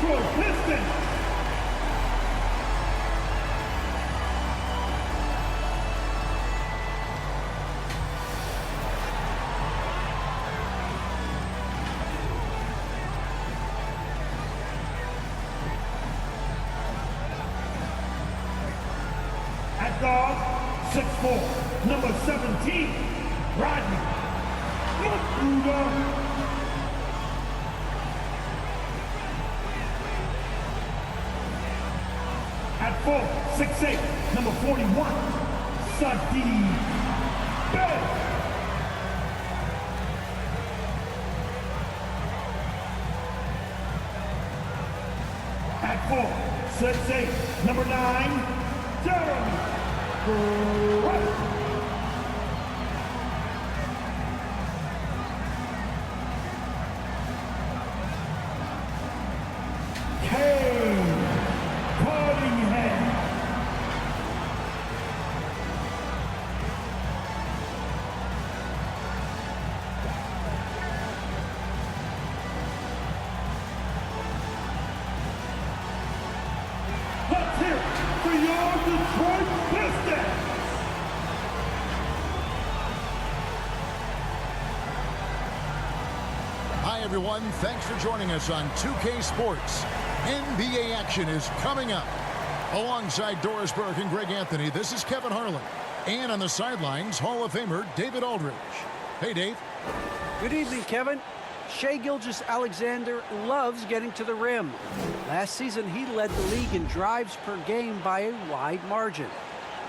Detroit Pistons. At guard, 6'4", number 17, Rodney Magruder. At 4, 6'8", number 41, Sadie Bell. At 4, 6'8", number 9, Jeremy Grant. Let's hear it for your Detroit Pistons! Hi, everyone. Thanks for joining us on 2K Sports. NBA action is coming up. Alongside Doris Burke and Greg Anthony, this is Kevin Harlan. And on the sidelines, Hall of Famer David Aldridge. Hey, Dave. Good evening, Kevin. Shai Gilgeous-Alexander loves getting to the rim. Last season, he led the league in drives per game by a wide margin.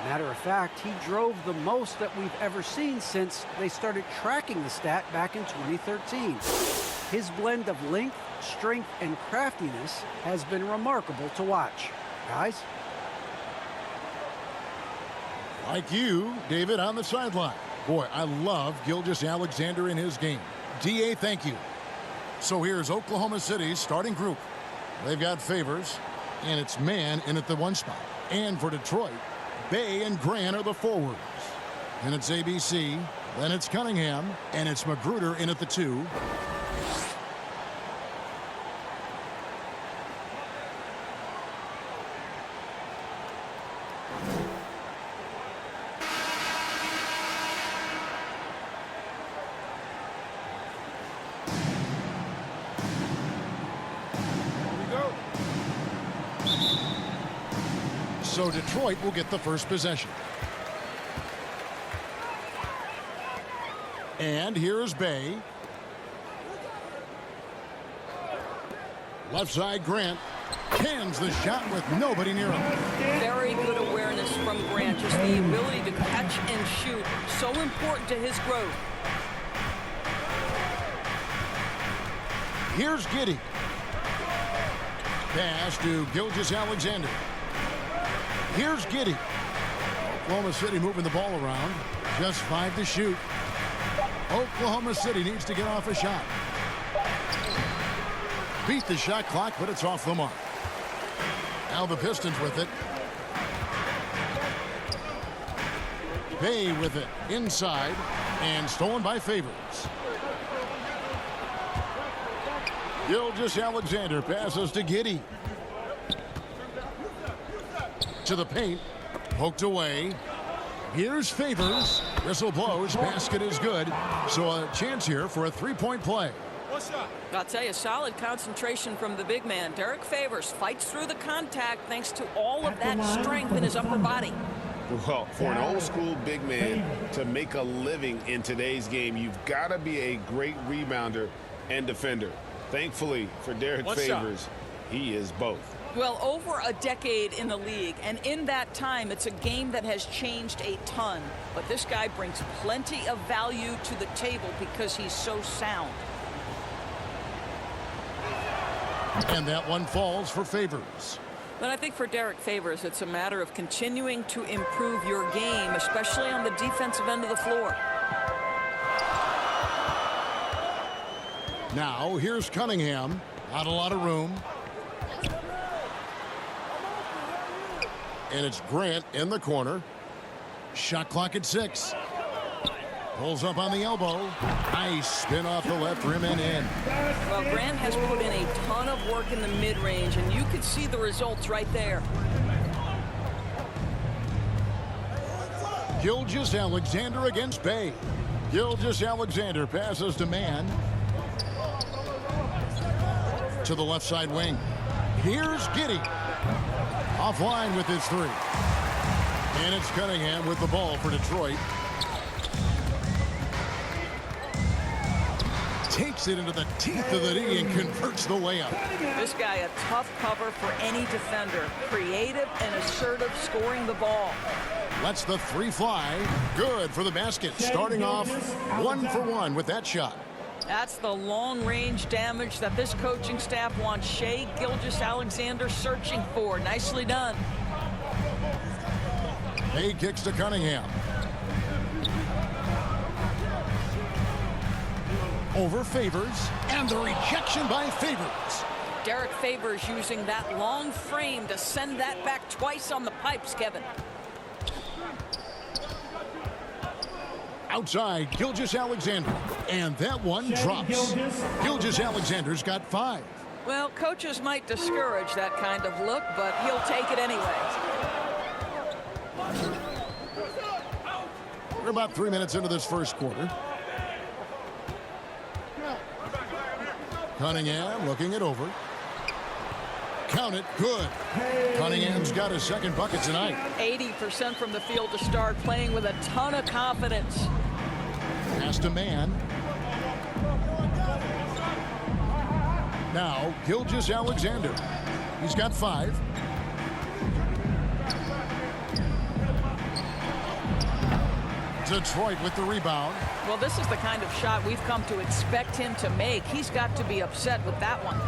Matter of fact, he drove the most that we've ever seen since they started tracking the stat back in 2013. His blend of length, strength, and craftiness has been remarkable to watch. Guys? Like you, David, on the sideline. Boy, I love Gilgeous-Alexander in his game. DA, thank you. So here's Oklahoma City's starting group. They've got Favors, and it's Man in at the 1 spot. And for Detroit, Bay and Grant are the forwards. And it's ABC, then it's Cunningham, and it's Magruder in at the 2. So Detroit will get the first possession. And here's Bay. Left side, Grant. Cans the shot with nobody near him. Very good awareness from Grant. Just the ability to catch and shoot. So important to his growth. Here's Giddey. Pass to Gilgeous-Alexander. Here's Giddey. Oklahoma City moving the ball around. Just 5 to shoot. Oklahoma City needs to get off a shot. Beat the shot clock, but it's off the mark. Now the Pistons with it. Bay with it inside and stolen by Favors. Gilgeous-Alexander passes to Giddey. To the paint. Poked away. Here's Favors. Whistle blows. Basket is good. So a chance here for a three-point play. I'll tell you, solid concentration from the big man. Derek Favors fights through the contact thanks to all of that strength in his upper body. Well, for an old-school big man to make a living in today's game, you've got to be a great rebounder and defender. Thankfully for Derek Favors, he is both. Well, over a decade in the league, and in that time, it's a game that has changed a ton. But this guy brings plenty of value to the table because he's so sound. And that one falls for Favors. But I think for Derek Favors, it's a matter of continuing to improve your game, especially on the defensive end of the floor. Now, here's Cunningham. Not a lot of room. And it's Grant in the corner. Shot clock at 6. Pulls up on the elbow. Nice spin off the left rim and in. Well, Grant has put in a ton of work in the mid-range, and you could see the results right there. Gilgeous-Alexander against Bay. Gilgeous-Alexander passes to man. To the left side wing. Here's Giddey. Offline with his three. And it's Cunningham with the ball for Detroit. Takes it into the teeth of the D and converts the layup. This guy a tough cover for any defender. Creative and assertive scoring the ball. Lets the three fly. Good for the basket. Starting off 1 for 1 with that shot. That's the long-range damage that this coaching staff wants Shai Gilgeous-Alexander searching for. Nicely done. He kicks to Cunningham. Over Favors, and the rejection by Favors. Derek Favors using that long frame to send that back twice on the pipes, Kevin. Outside, Gilgeous-Alexander, and that one drops. Gilgeous-Alexander's got 5. Well, coaches might discourage that kind of look, but he'll take it anyway. We're about 3 minutes into this first quarter. Cunningham looking it over. Count it. Good. Cunningham's got his second bucket tonight. 80% from the field to start, playing with a ton of confidence. Pass to man. Now, Gilgeous-Alexander. He's got 5. Detroit with the rebound. Well, this is the kind of shot we've come to expect him to make. He's got to be upset with that one.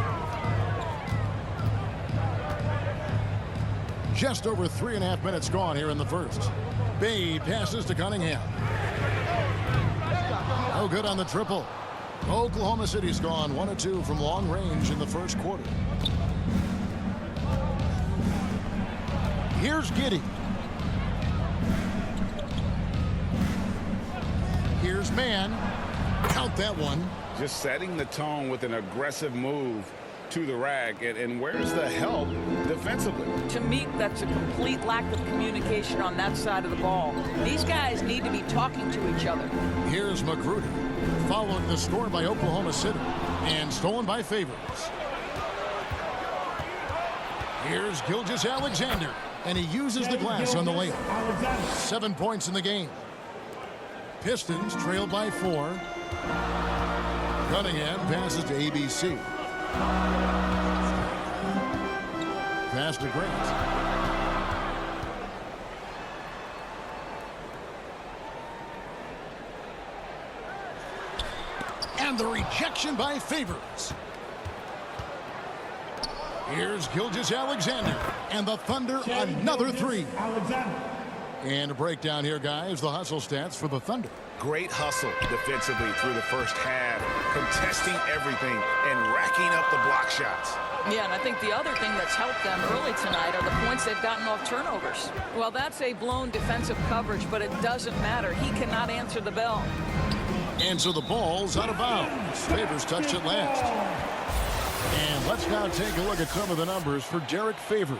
Just over 3.5 minutes gone here in the first. Bay passes to Cunningham. No good on the triple. Oklahoma City's gone 1 of 2 from long range in the first quarter. Here's Giddey. Here's man. Count that one. Just setting the tone with an aggressive move to the rack. And where's the help defensively? To me, that's a complete lack of communication on that side of the ball. These guys need to be talking to each other. Here's Magruder. Following the score by Oklahoma City. And stolen by Favors. Here's Gilgeous-Alexander. And he uses the glass on the layup. 7 points in the game. Pistons trail by 4. Cunningham passes to ABC. Pass to Grant. And the rejection by Favors. Here's Gilgeous-Alexander. And the Thunder another 3. And a breakdown here, guys. The hustle stats for the Thunder. Great hustle defensively through the first half, contesting everything and racking up the block shots. Yeah, and I think the other thing that's helped them early tonight are the points they've gotten off turnovers. Well, that's a blown defensive coverage, but it doesn't matter. He cannot answer the bell. And so the ball's out of bounds. Favors touched it last. And let's now take a look at some of the numbers for Derek Favors.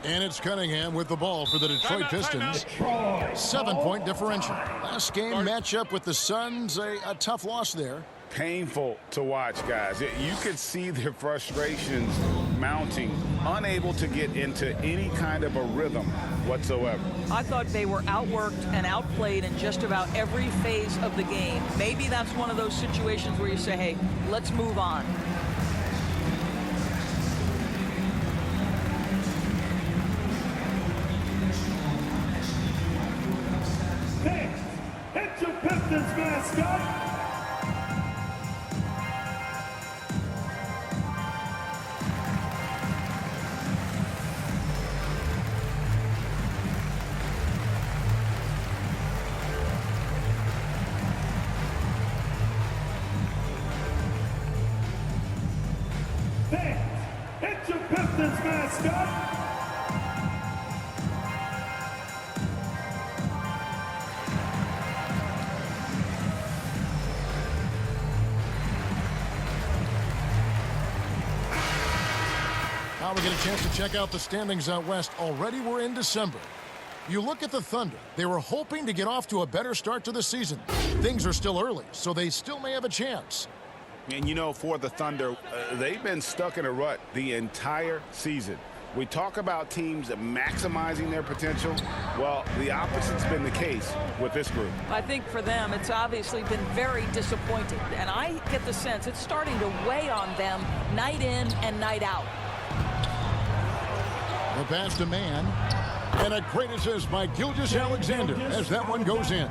And it's Cunningham with the ball for the Detroit Pistons. 7-point differential. Last game matchup with the Suns, a tough loss there. Painful to watch, guys. You could see their frustrations mounting, unable to get into any kind of a rhythm whatsoever. I thought they were outworked and outplayed in just about every phase of the game. Maybe that's one of those situations where you say, hey, let's move on. It's your Pistons mascot. Now we get a chance to check out the standings out west. Already we're in December. You look at the Thunder. They were hoping to get off to a better start to the season. Things are still early, so they still may have a chance. And, you know, for the Thunder, they've been stuck in a rut the entire season. We talk about teams maximizing their potential. Well, the opposite's been the case with this group. I think for them, it's obviously been very disappointing. And I get the sense it's starting to weigh on them night in and night out. The pass to Man. And a great assist by Gilgeous-Alexander as that one goes in.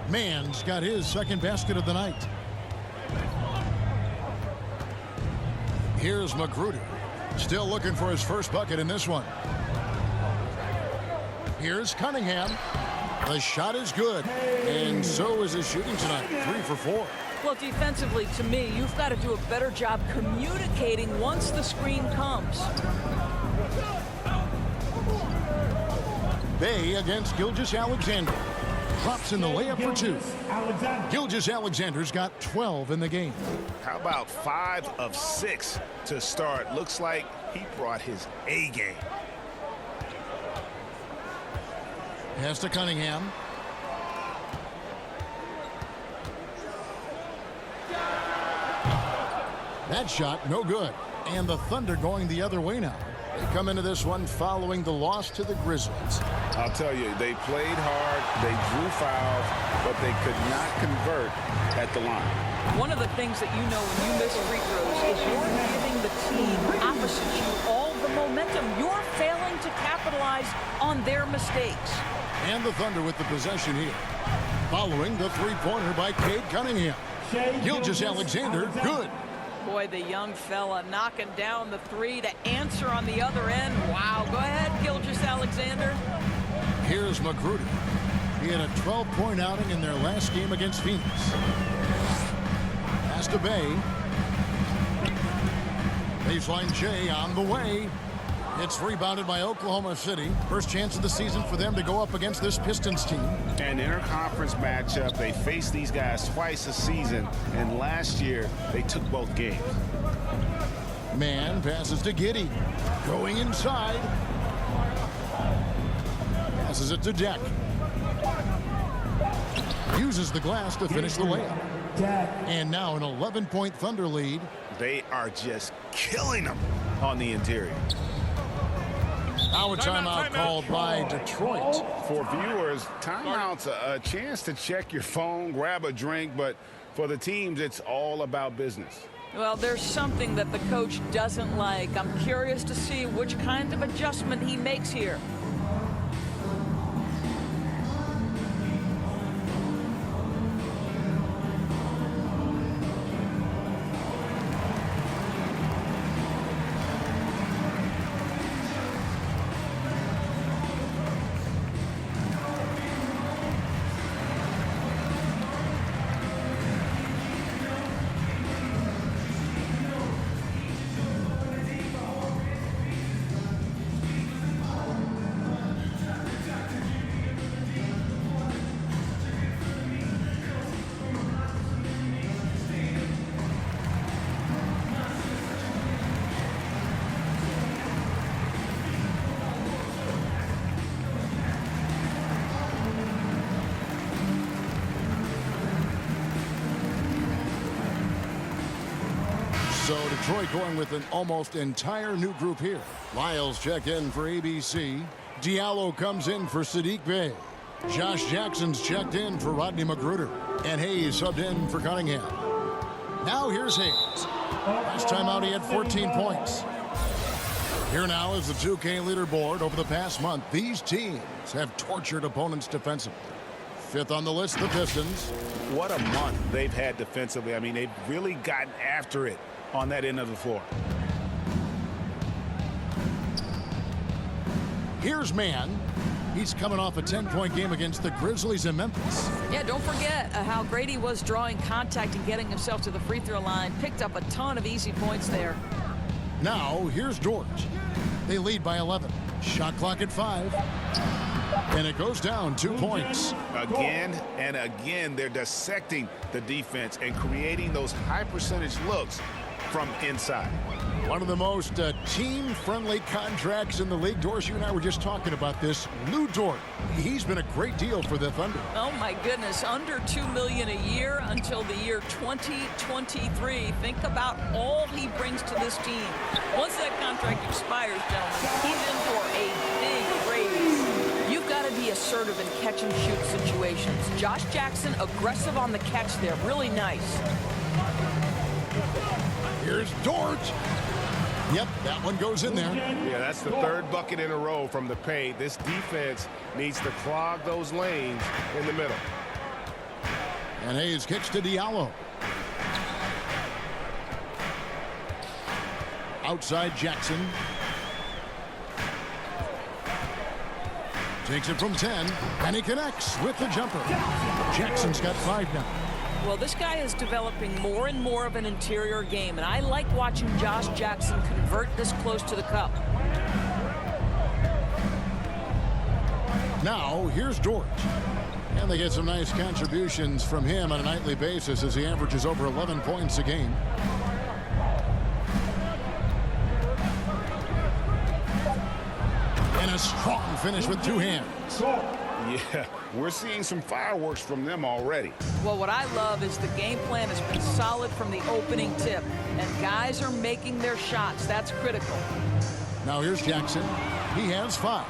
Man's got his second basket of the night. Here's Magruder. Still looking for his first bucket in this one. Here's Cunningham. The shot is good. And so is his shooting tonight. 3 for 4. Well, defensively, to me, you've got to do a better job communicating once the screen comes. Bay against Gilgeous-Alexander. Drops in the layup for 2. Gilgeous-Alexander's got 12 in the game. How about 5 of 6 to start? Looks like he brought his A game. Pass to Cunningham. That shot, no good. And the Thunder going the other way now. They come into this one following the loss to the Grizzlies. I'll tell you, they played hard, they drew fouls, but they could not convert at the line. One of the things that you know when you miss free throws is you're giving the team opposite you all the momentum. You're failing to capitalize on their mistakes. And the Thunder with the possession here. Following the three-pointer by Cade Cunningham. Gilgeous-Alexander, good. Boy, the young fella knocking down the 3 to answer on the other end. Wow, go ahead, Gilgeous-Alexander. Here's Magruder. He had a 12-point outing in their last game against Phoenix. Pass to Bay. Baseline Jay on the way. It's rebounded by Oklahoma City. First chance of the season for them to go up against this Pistons team. An interconference matchup. They faced these guys twice a season, and last year they took both games. Man passes to Giddey. Going inside. Passes it to Deck. Uses the glass to finish the layup. And now an 11-point Thunder lead. They are just killing them on the interior. Now a timeout called by Detroit. For viewers, timeout's a chance to check your phone, grab a drink, but for the teams, it's all about business. Well, there's something that the coach doesn't like. I'm curious to see which kind of adjustment he makes here. So Detroit going with an almost entire new group here. Lyles checked in for ABC. Diallo comes in for Sadiq Bey. Josh Jackson's checked in for Rodney Magruder. And Hayes subbed in for Cunningham. Now here's Hayes. Last time out he had 14 points. Here now is the 2K leaderboard. Over the past month, these teams have tortured opponents defensively. Fifth on the list, the Pistons. What a month they've had defensively. I mean, they've really gotten after it on that end of the floor. Here's Man. He's coming off a 10-point game against the Grizzlies in Memphis. Yeah, don't forget how great he was drawing contact and getting himself to the free throw line. Picked up a ton of easy points there. Now, here's George. They lead by 11. Shot clock at 5. And it goes down 2 points. Again and again, they're dissecting the defense and creating those high percentage looks from inside. One of the most team-friendly contracts in the league. Dorsey, you and I were just talking about this. Lou Dort, he's been a great deal for the Thunder. Oh, my goodness. Under $2 million a year until the year 2023. Think about all he brings to this team. Once that contract expires, gentlemen, he's in for a big raise. You've got to be assertive in catch-and-shoot situations. Josh Jackson, aggressive on the catch there. Really nice. Here's Dort. Yep, that one goes in there. Yeah, that's the third bucket in a row from the paint. This defense needs to clog those lanes in the middle. And Hayes kicks to Diallo. Outside Jackson. Takes it from 10, and he connects with the jumper. Jackson's got 5 now. Well, this guy is developing more and more of an interior game, and I like watching Josh Jackson convert this close to the cup. Now, here's Dort. And they get some nice contributions from him on a nightly basis as he averages over 11 points a game. And a strong finish with 2 hands. Yeah, we're seeing some fireworks from them already. Well, what I love is the game plan has been solid from the opening tip, and guys are making their shots. That's critical. Now here's Jackson. He has 5.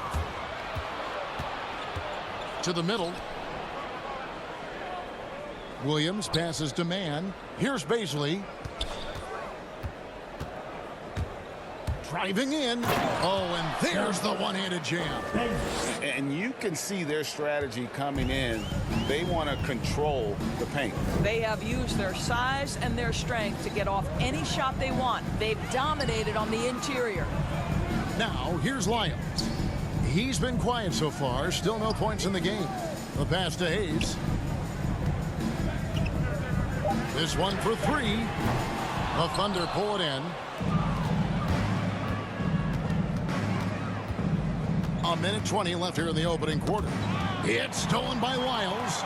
To the middle. Williams passes to Mann. Here's Baisley. Driving in. Oh, and there's the one-handed jam. And you can see their strategy coming in. They want to control the paint. They have used their size and their strength to get off any shot they want. They've dominated on the interior. Now, here's Lyons. He's been quiet so far. Still no points in the game. The pass to Hayes. This one for 3. The Thunder pull it in. A minute 20 left here in the opening quarter. It's stolen by Lyles.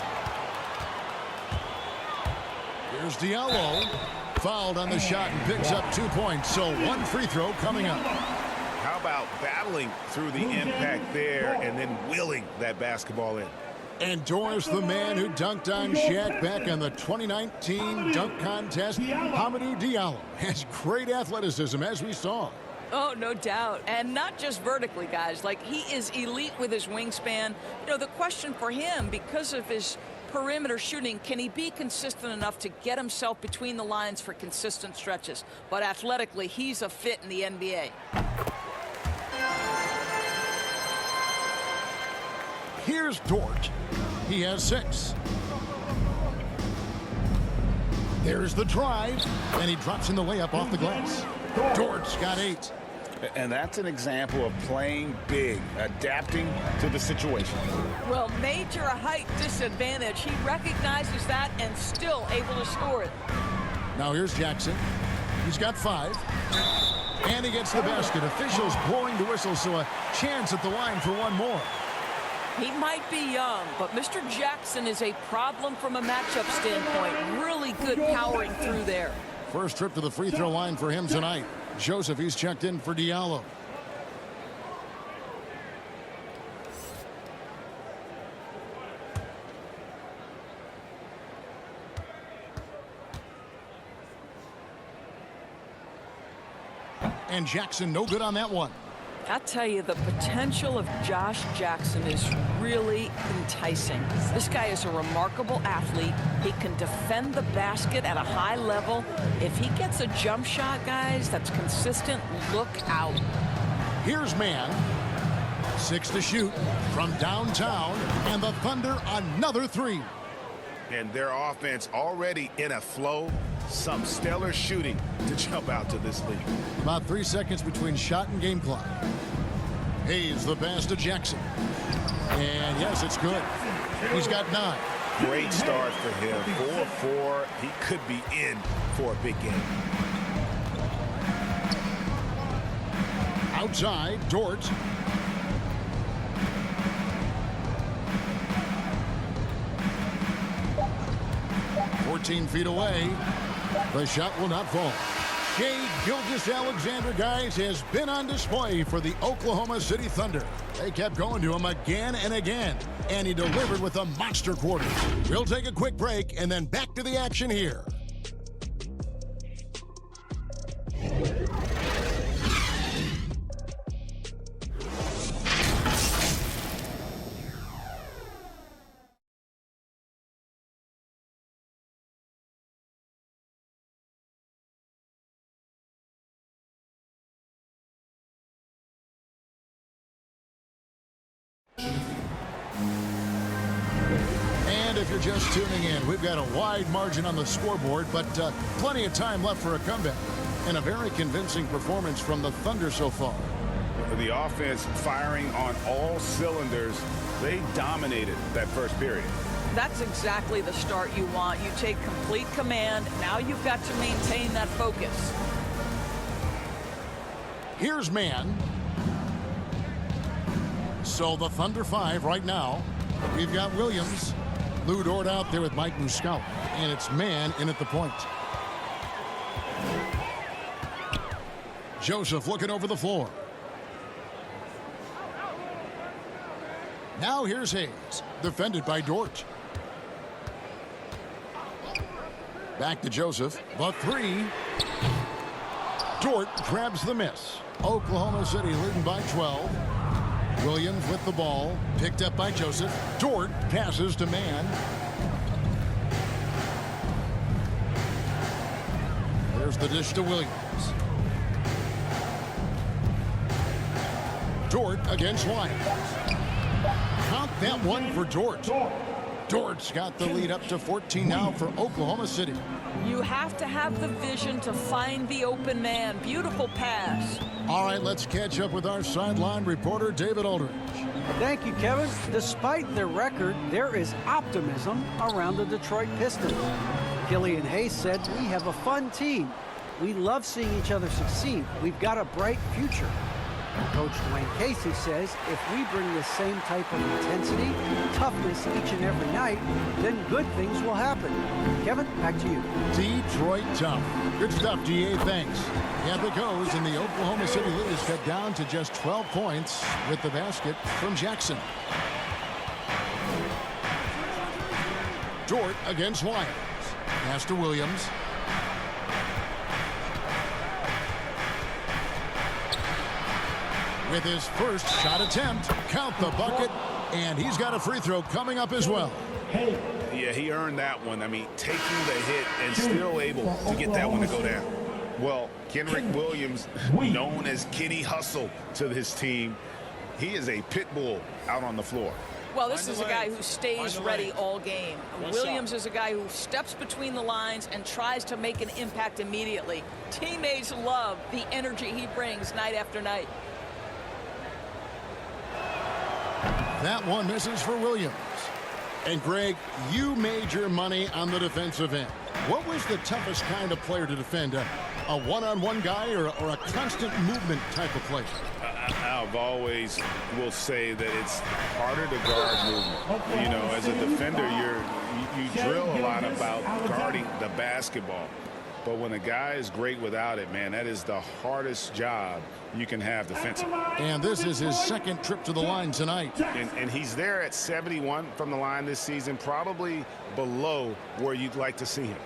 Here's Diallo. Fouled on the shot and picks up 2 points. So 1 free throw coming up. How about battling through the impact there and then willing that basketball in? And Doris, the man who dunked on Shaq back in the 2019 dunk contest, Hamidou Diallo, has great athleticism, as we saw. Oh, no doubt. And not just vertically, guys. Like, he is elite with his wingspan. You know, the question for him, because of his perimeter shooting, can he be consistent enough to get himself between the lines for consistent stretches? But athletically, he's a fit in the NBA. Here's Dort. He has 6. There's the drive, and he drops in the layup off the glass. Dort's got 8. And that's an example of playing big, adapting to the situation. Well, major height disadvantage. He recognizes that and still able to score it. Now here's Jackson. He's got 5. And he gets the basket. Officials blowing the whistle, so a chance at the line for one more. He might be young, but Mr. Jackson is a problem from a matchup standpoint. Really good powering through there. First trip to the free throw line for him tonight. Joseph, he's checked in for Diallo. And Jackson no good on that one. I tell you, the potential of Josh Jackson is really enticing. This guy is a remarkable athlete. He can defend the basket at a high level. If he gets a jump shot, guys, that's consistent, look out. Here's Mann. 6 to shoot from downtown, and the Thunder another 3. And their offense already in a flow. Some stellar shooting to jump out to this lead. About 3 seconds between shot and game clock. Hayes the pass to Jackson. And yes, it's good. He's got 9. Great start for him. 4-4. He could be in for a big game. Outside, Dort. .14 feet away. The shot will not fall. Shai Gilgeous-Alexander, guys, has been on display for the Oklahoma City Thunder. They kept going to him again and again, and he delivered with a monster quarter. We'll take a quick break and then back to the action here. And if you're just tuning in, we've got a wide margin on the scoreboard, but plenty of time left for a comeback. And a very convincing performance from the Thunder so far. The offense firing on all cylinders. They dominated that first period. That's exactly the start you want. You take complete command. Now you've got to maintain that focus. Here's man. So the Thunder 5 right now. We've got Williams. Lou Dort out there with Mike Muscala. And it's man in at the point. Joseph looking over the floor. Now here's Hayes. Defended by Dort. Back to Joseph. The three. Dort grabs the miss. Oklahoma City leading by 12. Williams with the ball. Picked up by Joseph. Dort passes to man. There's the dish to Williams. Dort against Wyatt. Count that one for Dort. Dort's got the lead up to 14 now for Oklahoma City. You have to have the vision to find the open man. Beautiful pass. All right, let's catch up with our sideline reporter, David Aldridge. Thank you, Kevin. Despite their record, there is optimism around the Detroit Pistons. Killian Hayes said, "We have a fun team. We love seeing each other succeed. We've got a bright future." Coach Dwayne Casey says, if we bring the same type of intensity, toughness each and every night, then good things will happen. Kevin, back to you. Detroit tough. Good stuff, DA. Thanks. Yeah, it goes, and the Oklahoma City lead is cut down to just 12 points with the basket from Jackson. Dort against Wyatt. Pass to Williams. With his first shot attempt, count the bucket, and he's got a free throw coming up as well. Yeah, he earned that one. I mean, taking the hit and still able to get that one to go down. Well, Kendrick Williams, known as Kenny Hustle to this team, he is a pit bull out on the floor. Well, this is a guy who stays ready all game. Williams is a guy who steps between the lines and tries to make an impact immediately. Teammates love the energy he brings night after night. That one misses for Williams. And Greg, you made your money on the defensive end. What was the toughest kind of player to defend? A one-on-one guy or a constant movement type of player? I've always will say that it's harder to guard movement. You know, as a defender, you drill a lot about guarding the basketball. But when a guy is great without it, man, that is the hardest job you can have defensively. And this is his second trip to the line tonight. And he's there at 71 from the line this season, probably below where you'd like to see him.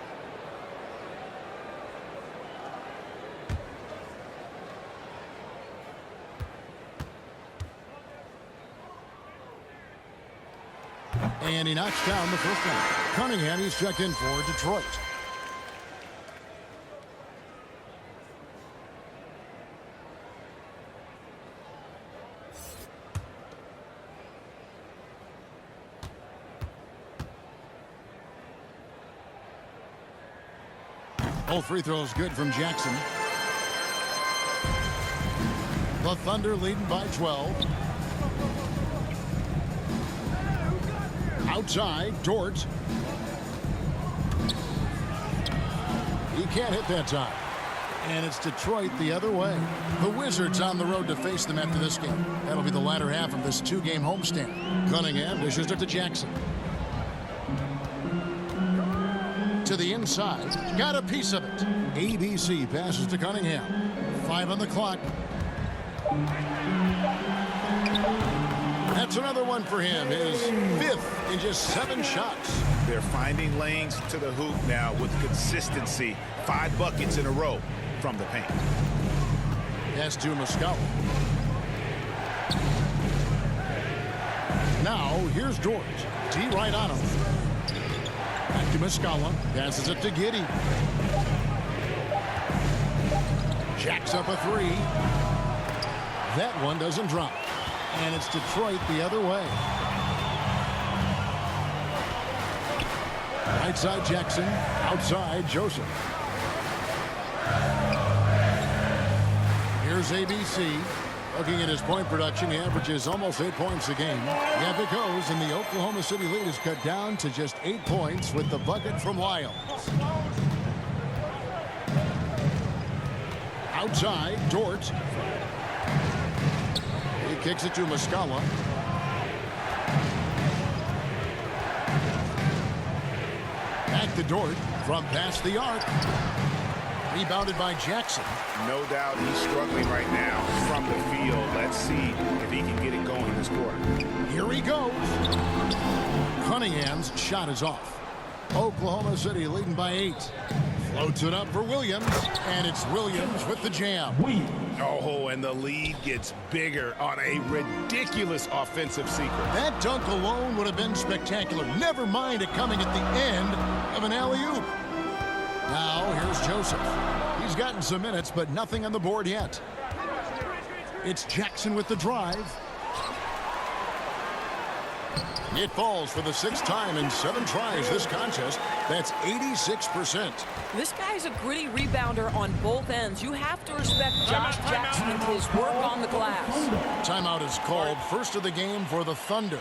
And he knocks down the first one. Cunningham, he's checked in for Detroit. Both free throws good from Jackson. The Thunder leading by 12. Outside, Dort. He can't hit that time. And it's Detroit the other way. The Wizards on the road to face them after this game. That'll be the latter half of this two-game homestand. Cunningham dishes it to Jackson. To the inside. Got a piece of it. ABC passes to Cunningham. 5 on the clock. That's another one for him. His 5th in just 7 shots. They're finding lanes to the hoop now with consistency. 5 buckets in a row from the paint. Pass to Muscala. Now, here's Dort. D right on him. Back to Muscala. Passes it to Giddey. Jacks up a 3. That one doesn't drop. And it's Detroit the other way. Right side Jackson. Outside Joseph. Here's ABC. Looking at his point production, he averages almost 8 points a game. Yeah, it goes, and the Oklahoma City lead is cut down to just 8 points with the bucket from Lyles. Outside, Dort. He kicks it to Muscala. Back to Dort from past the arc. Rebounded by Jackson. No doubt he's struggling right now from the field. Let's see if he can get it going in this quarter. Here he goes. Cunningham's shot is off. Oklahoma City leading by 8. Floats it up for Williams, and it's Williams with the jam. Oh, and the lead gets bigger on a ridiculous offensive sequence. That dunk alone would have been spectacular. Never mind it coming at the end of an alley-oop. Now, here's Joseph. He's gotten some minutes, but nothing on the board yet. It's Jackson with the drive. It falls for the 6th time in 7 tries this contest. That's 86%. This guy's a gritty rebounder on both ends. You have to respect Josh Jackson and his work on the glass. Timeout is called. First of the game for the Thunder.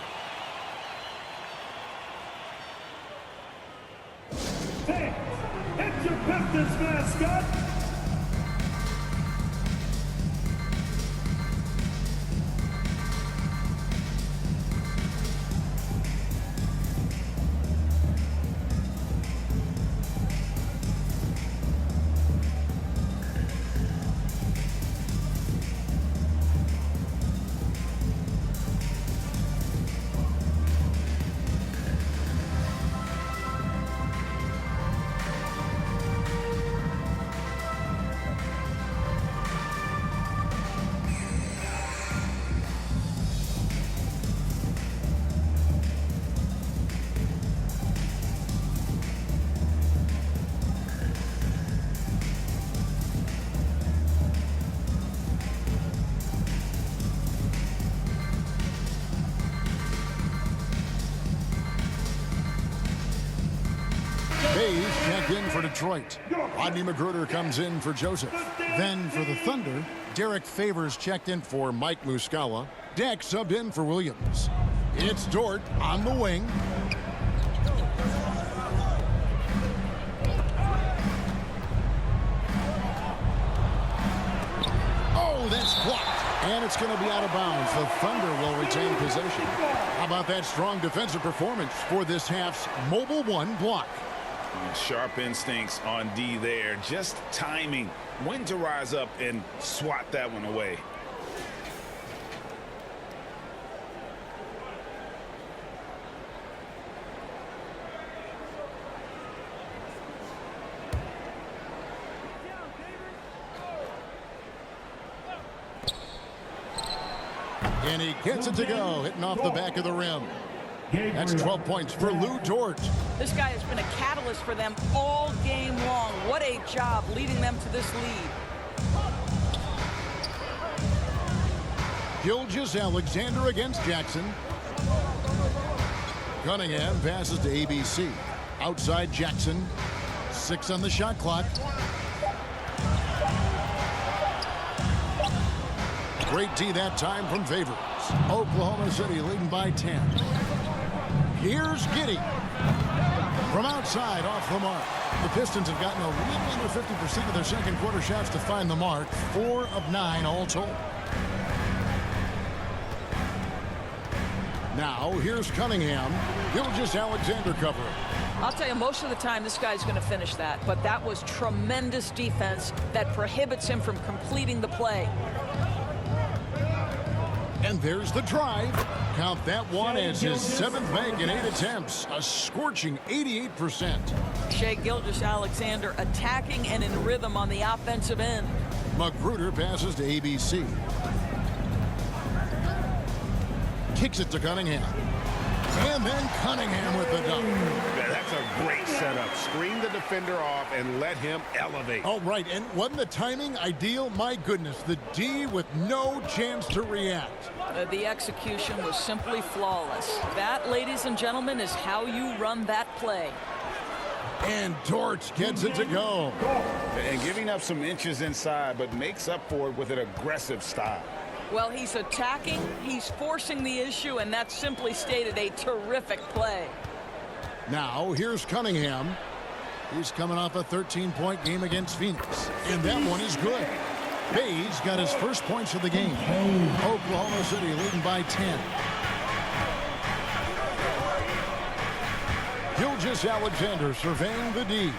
Hey, it's your Pistons mascot. Checked in for Detroit. Rodney McGruder comes in for Joseph. Then for the Thunder, Derek Favors checked in for Mike Muscala. Deck subbed in for Williams. It's Dort on the wing. Oh, that's blocked. And it's going to be out of bounds. The Thunder will retain possession. How about that strong defensive performance for this half's Mobile 1 block? Sharp instincts on D there. Just timing. When to rise up and swat that one away. And he gets it to go, hitting off the back of the rim. That's 12 points for Lou Dort. This guy has been a catalyst for them all game long. What a job leading them to this lead. Gilgeous-Alexander against Jackson. Cunningham passes to ABC. Outside Jackson. 6 on the shot clock. Great D that time from Favors. Oklahoma City leading by 10. Here's Giddey. From outside, off the mark. The Pistons have gotten a little under 50% of their second quarter shots to find the mark. 4 of 9 all told. Now, here's Cunningham. Gilgeous-Alexander covering. I'll tell you, most of the time, this guy's going to finish that. But that was tremendous defense that prohibits him from completing the play. And there's the drive. Count that one as his 7th make in 8 attempts. A scorching 88%. Shai Gilgeous-Alexander attacking and in rhythm on the offensive end. Magruder passes to ABC. Kicks it to Cunningham. And then Cunningham with the dunk. That's a great setup. Screen the defender off and let him elevate. All right, and wasn't the timing ideal? My goodness, the D with no chance to react. The execution was simply flawless. That, ladies and gentlemen, is how you run that play. And Dort gets it to go. And giving up some inches inside, but makes up for it with an aggressive style. Well, he's attacking, he's forcing the issue, and that's simply stated a terrific play. Now, here's Cunningham. He's coming off a 13-point game against Phoenix. And that one is good. Bay's got his first points of the game. Oklahoma City leading by 10. Gilgeous-Alexander surveying the D.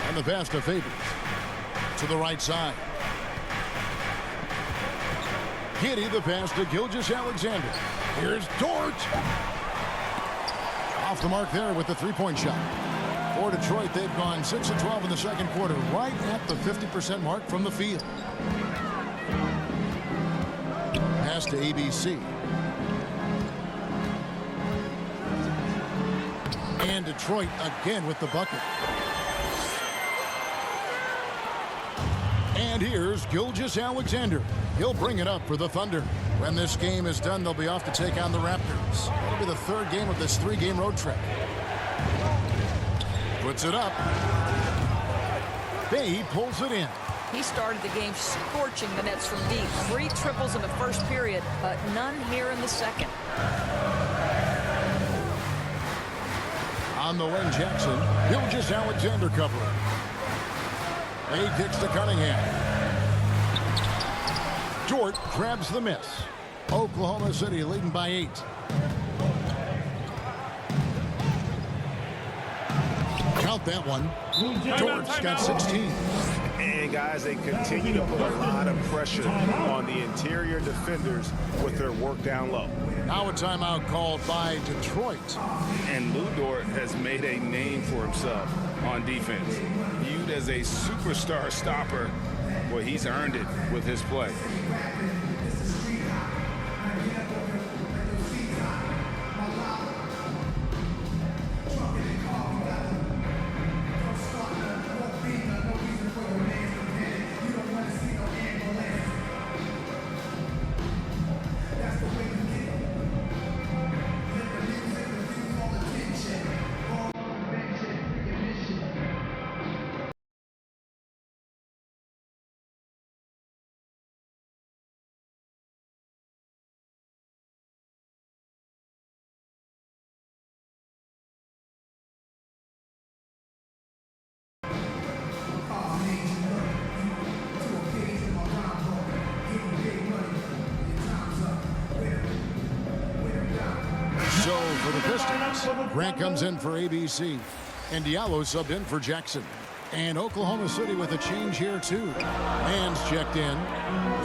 And the pass to Favors. To the right side. Giddy the pass to Gilgeous-Alexander. Here's Dort. Off the mark there with the three-point shot. For Detroit, they've gone 6 of 12 in the second quarter, right at the 50% mark from the field. Pass to ABC. And Detroit again with the bucket. And here's Gilgeous-Alexander. He'll bring it up for the Thunder. When this game is done, they'll be off to take on the Raptors. That'll be the third game of this 3-game road trip. Puts it up. Bay pulls it in. He started the game scorching the Nets from deep. 3 triples in the first period, but none here in the second. On the wing, Jackson. Gilgeous-Alexander covering. Bay kicks to Cunningham. Dort grabs the miss. Oklahoma City leading by 8. Count that one. Dort's got 16. And guys, they continue to put a lot of pressure on the interior defenders with their work down low. Now a timeout called by Detroit. And Lou Dort has made a name for himself on defense. Viewed as a superstar stopper, well, he's earned it with his play. So for the Pistons, Grant comes in for ABC. And Diallo subbed in for Jackson. And Oklahoma City with a change here, too. Man's checked in.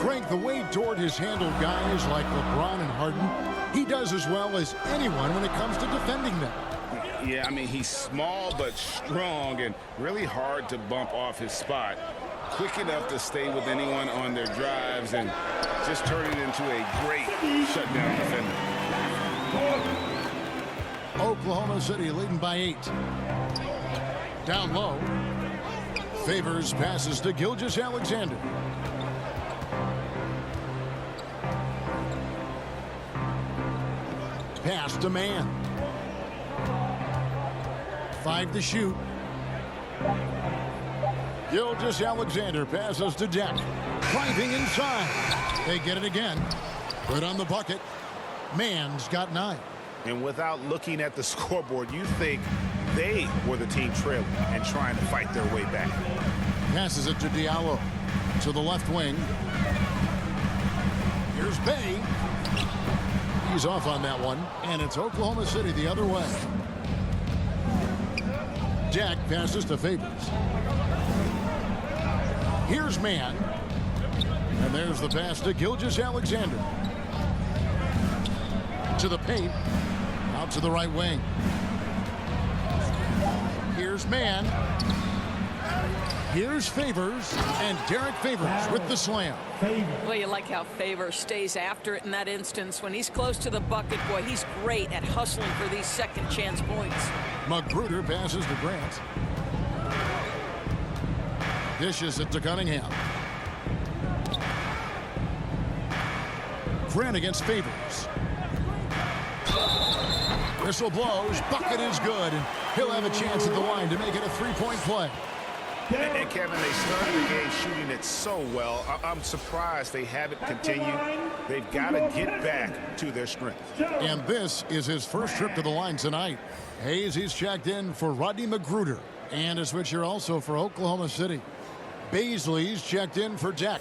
Frank, the way Dort has handled guys like LeBron and Harden, he does as well as anyone when it comes to defending them. Yeah, I mean, he's small but strong and really hard to bump off his spot. Quick enough to stay with anyone on their drives and just turn it into a great shutdown defender. Oklahoma City leading by 8. Down low. Favors passes to Gilgeous-Alexander. Pass to Man. 5 to shoot. Gilgeous-Alexander passes to Deck. Driving inside. They get it again. Put on the bucket. Man's got 9. And without looking at the scoreboard, you think they were the team trailing and trying to fight their way back. Passes it to Diallo. To the left wing. Here's Bay. He's off on that one. And it's Oklahoma City the other way. Jack passes to Favors. Here's Man. And there's the pass to Gilgeous-Alexander. To the paint. Out to the right wing. Here's Man. Here's Favors. And Derek Favors with the slam. Well, you like how Favors stays after it in that instance. When he's close to the bucket, boy, he's great at hustling for these second chance points. Magruder passes to Grant. Dishes it to Cunningham. Grant against Favors. Whistle blows. Bucket is good. And he'll have a chance at the line to make it a three-point play. And Kevin, they started the game shooting it so well. I'm surprised they haven't continued. They've got to get back to their strength. And this is his first trip to the line tonight. Hayes, he's checked in for Rodney Magruder. And a switcher also for Oklahoma City. Baisley's checked in for Jack.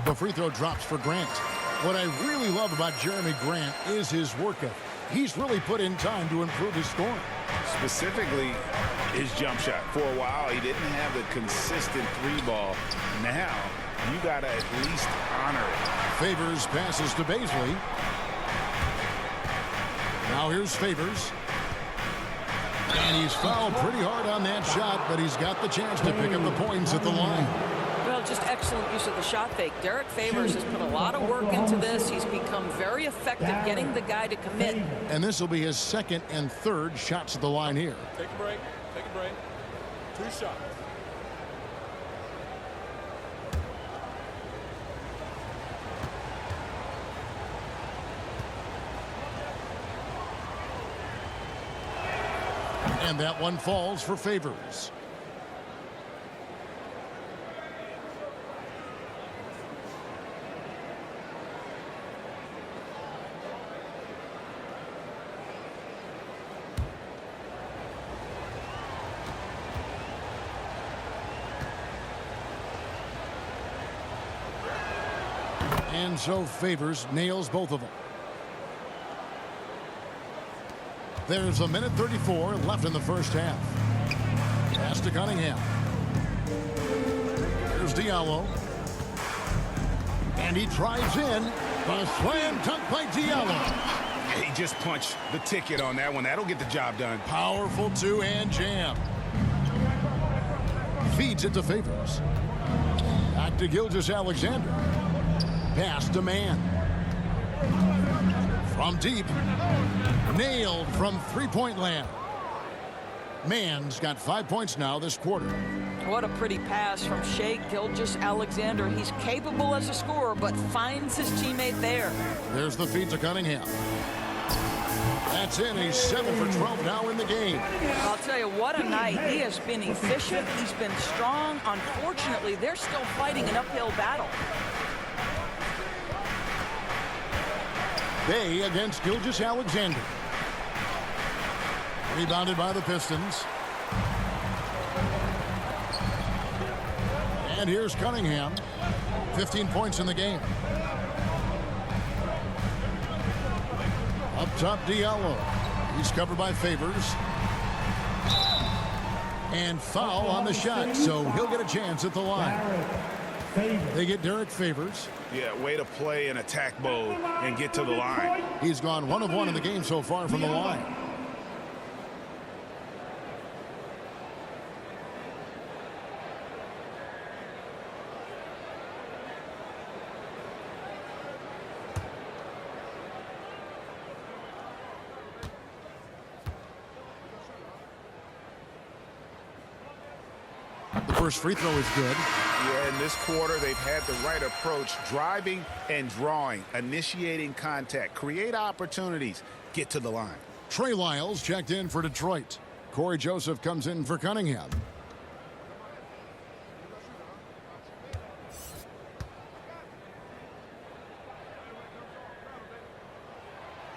The free throw drops for Grant. What I really love about Jeremy Grant is his work ethic. He's really put in time to improve his scoring. Specifically, his jump shot. For a while, he didn't have the consistent three ball. Now, you got to at least honor it. Favors passes to Baisley. Now here's Favors. And he's fouled pretty hard on that shot, but he's got the chance to pick up the points at the line. Well, just excellent use of the shot fake. Derek Favors has put a lot of work into this. He's become very effective getting the guy to commit. And this will be his second and third shots at the line here. Take a break. Take a break. 2 shots. And that one falls for Favors. And so Favors nails both of them. There's a minute 34 left in the first half. Pass to Cunningham. There's Diallo. And he drives in. A slam dunk by Diallo. He just punched the ticket on that one. That'll get the job done. Powerful two-hand jam. Feeds it to Favors. Back to Gilgeous-Alexander. Pass to Man. From deep. Nailed from three-point land. Man's got 5 points now this quarter. What a pretty pass from Shai Gilgeous-Alexander. He's capable as a scorer, but finds his teammate there. There's the feed to Cunningham. That's in. He's 7 for 12 now in the game. I'll tell you, what a night. He has been efficient. He's been strong. Unfortunately, they're still fighting an uphill battle. Bay against Gilgeous-Alexander. Rebounded by the Pistons. And here's Cunningham. 15 points in the game. Up top, Diallo. He's covered by Favors. And foul on the shot, so he'll get a chance at the line. They get Derek Favors. Yeah, way to play an attack mode and get to the line. He's gone 1 of 1 in the game so far from the line. The first free throw is good. Yeah, in this quarter, they've had the right approach, driving and drawing, initiating contact, create opportunities, get to the line. Trey Lyles checked in for Detroit. Corey Joseph comes in for Cunningham.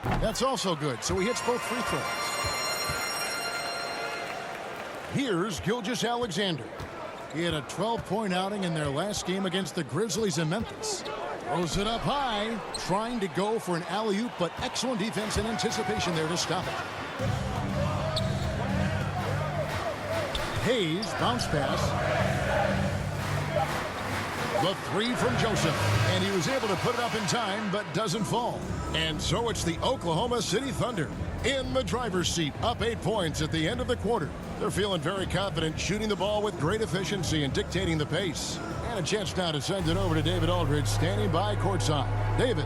That's also good, so he hits both free throws. Here's Gilgeous-Alexander. He had a 12-point outing in their last game against the Grizzlies in Memphis. Throws it up high, trying to go for an alley-oop, but excellent defense and anticipation there to stop it. Hayes, bounce pass. The three from Joseph, and he was able to put it up in time, but doesn't fall. And so it's the Oklahoma City Thunder in the driver's seat, up 8 points at the end of the quarter. They're feeling very confident, shooting the ball with great efficiency and dictating the pace. And a chance now to send it over to David Aldridge, standing by courtside. David.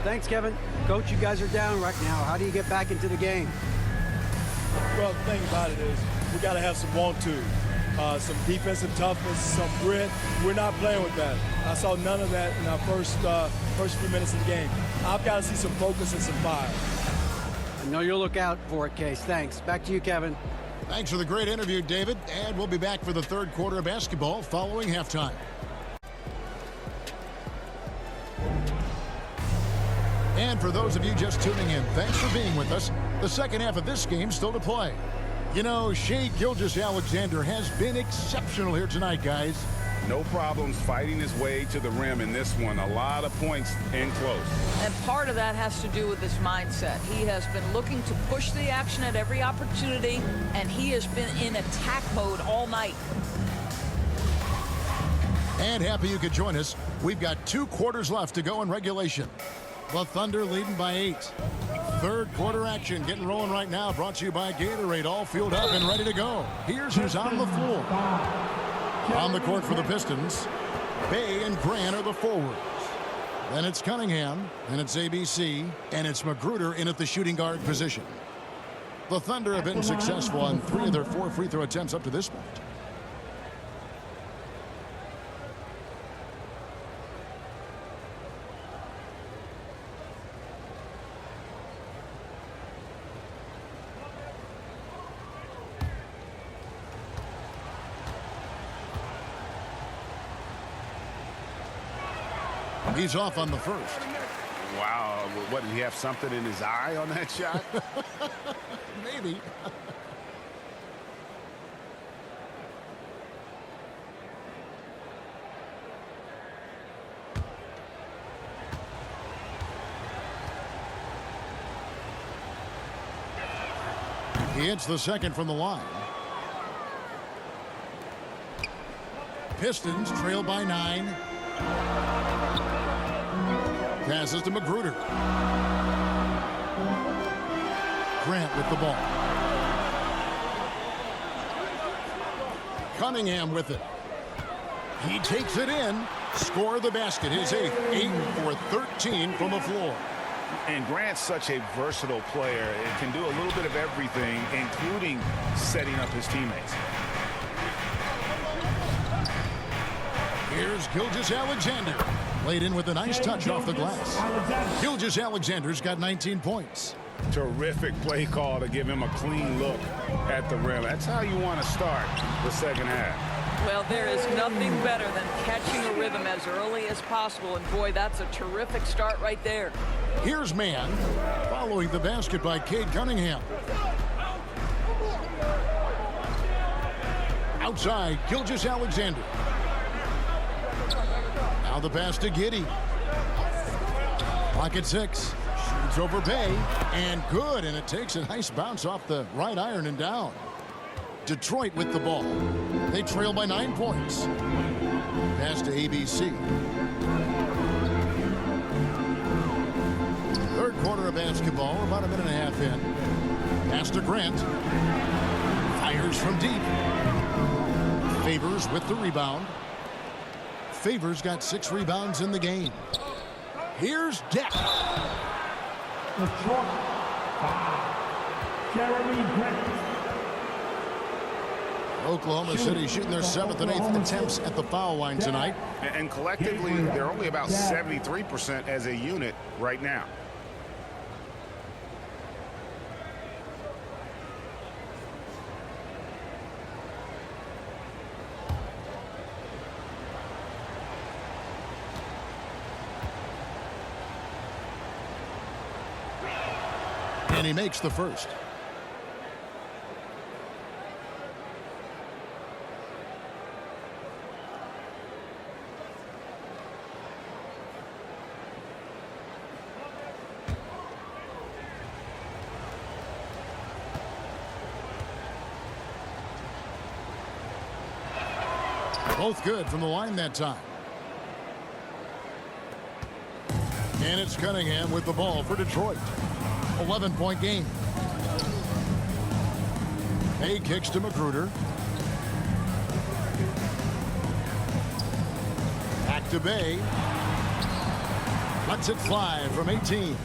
Thanks, Kevin. Coach, you guys are down right now. How do you get back into the game? Well, the thing about it is we got to have some want-to. Some defensive toughness, some grit. We're not playing with that. I saw none of that in our first few minutes of the game. I've got to see some focus and some fire. I know you'll look out for it, Case. Thanks. Back to you, Kevin. Thanks for the great interview, David. And we'll be back for the third quarter of basketball following halftime. And for those of you just tuning in, thanks for being with us. The second half of this game still to play. You know, Shai Gilgeous-Alexander has been exceptional here tonight, guys. No problems fighting his way to the rim in this one. A lot of points in close. And part of that has to do with his mindset. He has been looking to push the action at every opportunity, and he has been in attack mode all night. And happy you could join us. We've got 2 quarters left to go in regulation. The Thunder leading by 8. Third quarter action getting rolling right now, brought to you by Gatorade, all fueled up and ready to go. Here's who's on the floor. On the court for the Pistons, Bay and Grant are the forwards. Then it's Cunningham, and it's ABC, and it's Magruder in at the shooting guard position. The Thunder have been successful on 3 of their 4 free throw attempts up to this point. He's off on the first. Wow, what, did he have something in his eye on that shot? Maybe. He hits the second from the line. Pistons trail by 9. Passes to Magruder. Grant with the ball. Cunningham with it. He takes it in. Score the basket. His 8th. 8 for 13 from the floor. And Grant's such a versatile player. It can do a little bit of everything, including setting up his teammates. Here's Gilgeous-Alexander. Laid in with a nice touch off the glass. Gilgeous-Alexander's got 19 points. Terrific play call to give him a clean look at the rim. That's how you want to start the second half. Well, there is nothing better than catching a rhythm as early as possible. And, boy, that's a terrific start right there. Here's Mann following the basket by Cade Cunningham. Outside, Gilgeous-Alexander. Now the pass to Giddey. Clock at 6. Shoots over Bay. And good. And it takes a nice bounce off the right iron and down. Detroit with the ball. They trail by 9 points. Pass to ABC. Third quarter of basketball. About a minute and a half in. Pass to Grant. Fires from deep. Favors with the rebound. Favors got 6 rebounds in the game. Here's Deck. Detroit, 5. Jeremy Grant. Oklahoma City shooting their 7th and 8th attempts at the foul line tonight. And collectively, they're only about 73% as a unit right now. And he makes the first. Both good from the line that time. And it's Cunningham with the ball for Detroit. 11-point game. Bay kicks to Magruder. Back to Bay. Lets it fly from 18.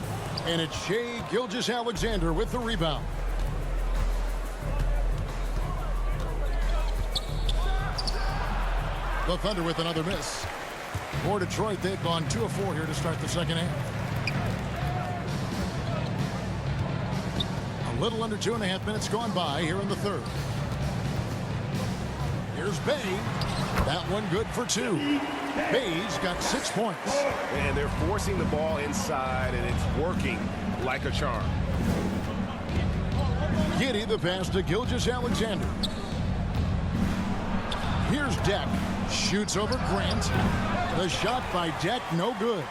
And it's Shai Gilgeous-Alexander with the rebound. The Thunder with another miss. For Detroit, they've gone 2 of 4 here to start the second half. A little under 2.5 minutes gone by here in the third. Here's Bay. That one good for 2. Bay's got 6 points. And they're forcing the ball inside, and it's working like a charm. Giddey the pass to Gilgeous-Alexander. Here's Deck. Shoots over Grant. The shot by Deck, no good.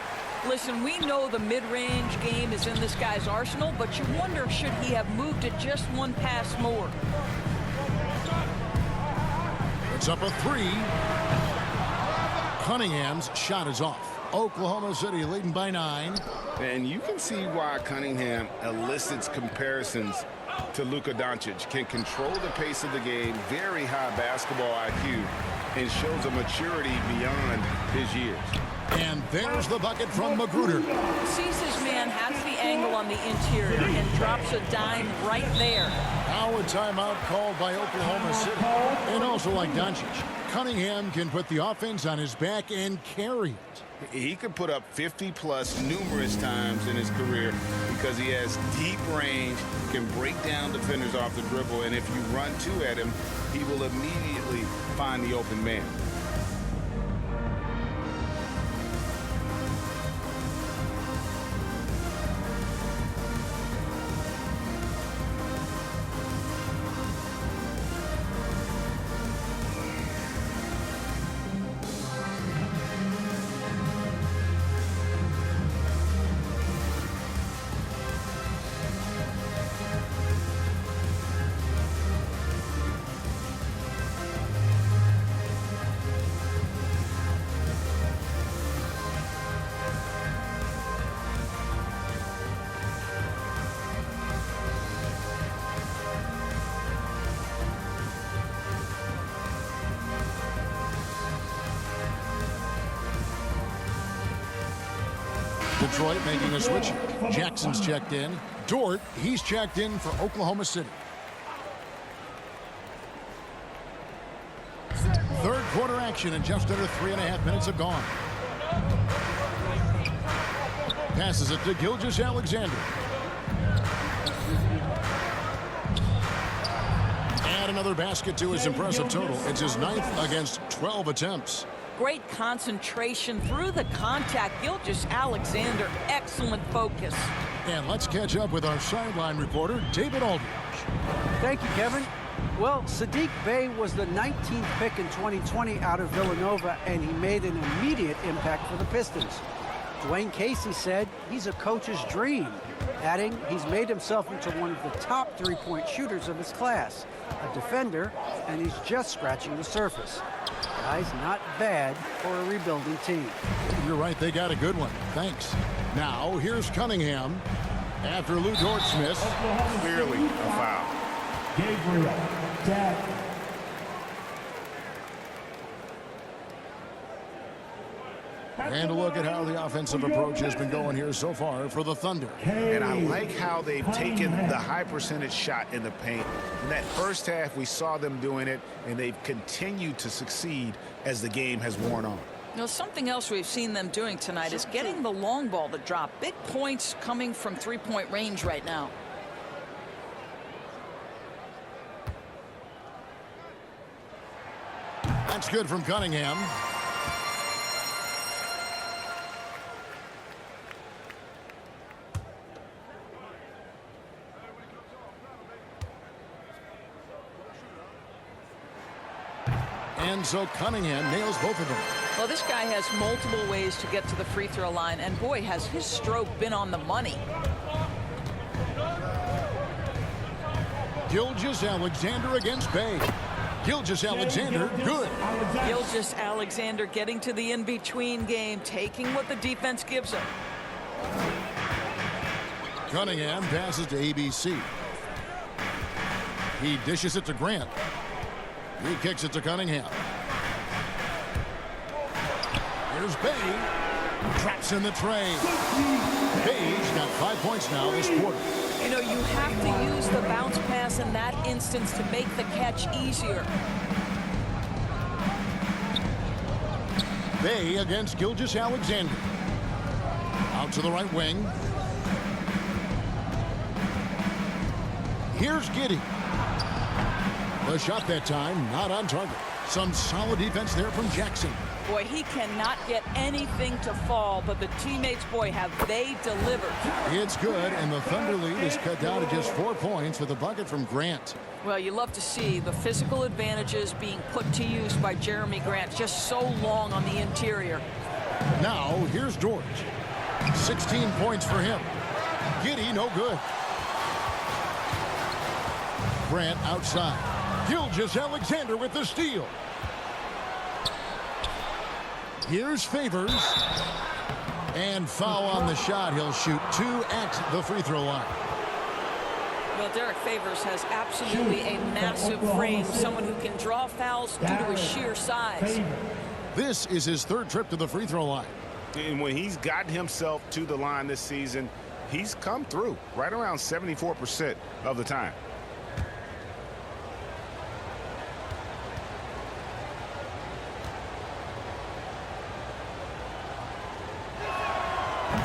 Listen, we know the mid-range game is in this guy's arsenal, but you wonder, should he have moved it just one pass more? It's up a 3. Cunningham's shot is off. Oklahoma City leading by 9. And you can see why Cunningham elicits comparisons to Luka Doncic. Can control the pace of the game, very high basketball IQ, and shows a maturity beyond his years. And there's the bucket from Magruder. Sees his man, has the angle on the interior, and drops a dime right there. Now a timeout called by Oklahoma City. And also like Doncic, Cunningham can put the offense on his back and carry it. He could put up 50-plus numerous times in his career because he has deep range, can break down defenders off the dribble, and if you run 2 at him, he will immediately find the open man. Detroit making a switch. Jackson's checked in. Dort, he's checked in for Oklahoma City. Third quarter action, and just under 3.5 minutes have gone. Passes it to Gilgeous-Alexander. Add another basket to his impressive total. It's his 9th against 12 attempts. Great concentration through the contact. Gilgeous-Alexander, excellent focus. And let's catch up with our sideline reporter, David Aldridge. Thank you, Kevin. Well, Saddiq Bey was the 19th pick in 2020 out of Villanova, and he made an immediate impact for the Pistons. Dwayne Casey said he's a coach's dream, adding he's made himself into one of the top 3-point shooters of his class, a defender, and he's just scratching the surface. Guy's not bad for a rebuilding team. You're right, they got a good one. Thanks. Now, here's Cunningham after Lou Dort's miss. Clearly a foul. Gabriel Deck. And a look at how the offensive approach has been going here so far for the Thunder. And I like how they've taken the high percentage shot in the paint. In that first half, we saw them doing it, and they've continued to succeed as the game has worn on. You know, something else we've seen them doing tonight is getting the long ball to drop. Big points coming from 3-point range right now. That's good from Cunningham. And so Cunningham nails both of them. Well, this guy has multiple ways to get to the free throw line, and boy, has his stroke been on the money. Gilgeous-Alexander against Bey. Gilgeous-Alexander, good. Gilgeous-Alexander getting to the in-between game, taking what the defense gives him. Cunningham passes to ABC. He dishes it to Grant. He kicks it to Cunningham. Here's Bay. Traps in the tray. Bay's got 5 points now this quarter. You know, you have to use the bounce pass in that instance to make the catch easier. Bay against Gilgeous-Alexander. Out to the right wing. Here's Giddey. The shot that time, not on target. Some solid defense there from Jackson. Boy, he cannot get anything to fall, but the teammates, boy, have they delivered. It's good, and the Thunder lead is cut down to just 4 points with a bucket from Grant. Well, you love to see the physical advantages being put to use by Jeremy Grant, just so long on the interior. Now, here's George. 16 points for him. Giddey, no good. Grant outside. Gilgeous-Alexander with the steal. Here's Favors. And foul on the shot. He'll shoot 2 at the free throw line. Well, Derek Favors has absolutely a massive frame, someone who can draw fouls due to his sheer size. This is his 3rd trip to the free throw line. And when he's gotten himself to the line this season, he's come through right around 74% of the time.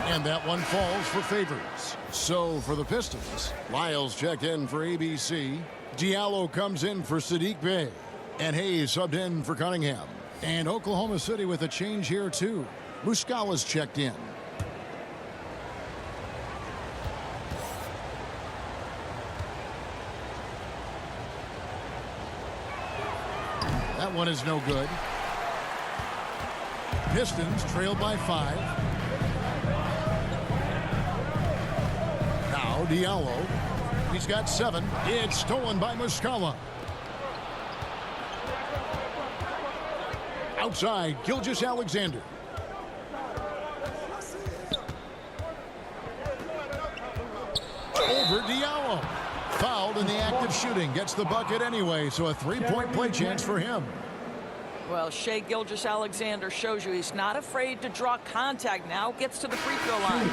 And that one falls for Favors. So for the Pistons, Lyles checked in for ABC. Diallo comes in for Saddiq Bey. And Hayes subbed in for Cunningham. And Oklahoma City with a change here too. Muscala's checked in. That one is no good. Pistons trailed by 5. Now Diallo. He's got 7. It's stolen by Muscala. Outside, Gilgeous-Alexander. Over Diallo. Fouled in the act of shooting. Gets the bucket anyway, so a 3-point play chance for him. Well, Shai Gilgeous-Alexander shows you he's not afraid to draw contact. Now gets to the free throw line.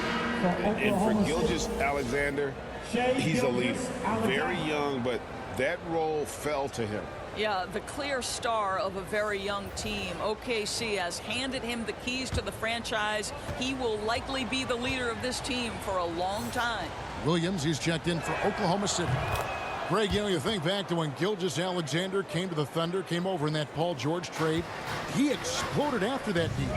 And for Gilgeous-Alexander, he's a leader. Very young, but that role fell to him. Yeah, the clear star of a very young team. OKC has handed him the keys to the franchise. He will likely be the leader of this team for a long time. Williams, he's checked in for Oklahoma City. Greg, you know, you think back to when Gilgeous-Alexander came to the Thunder, came over in that Paul George trade. He exploded after that deal.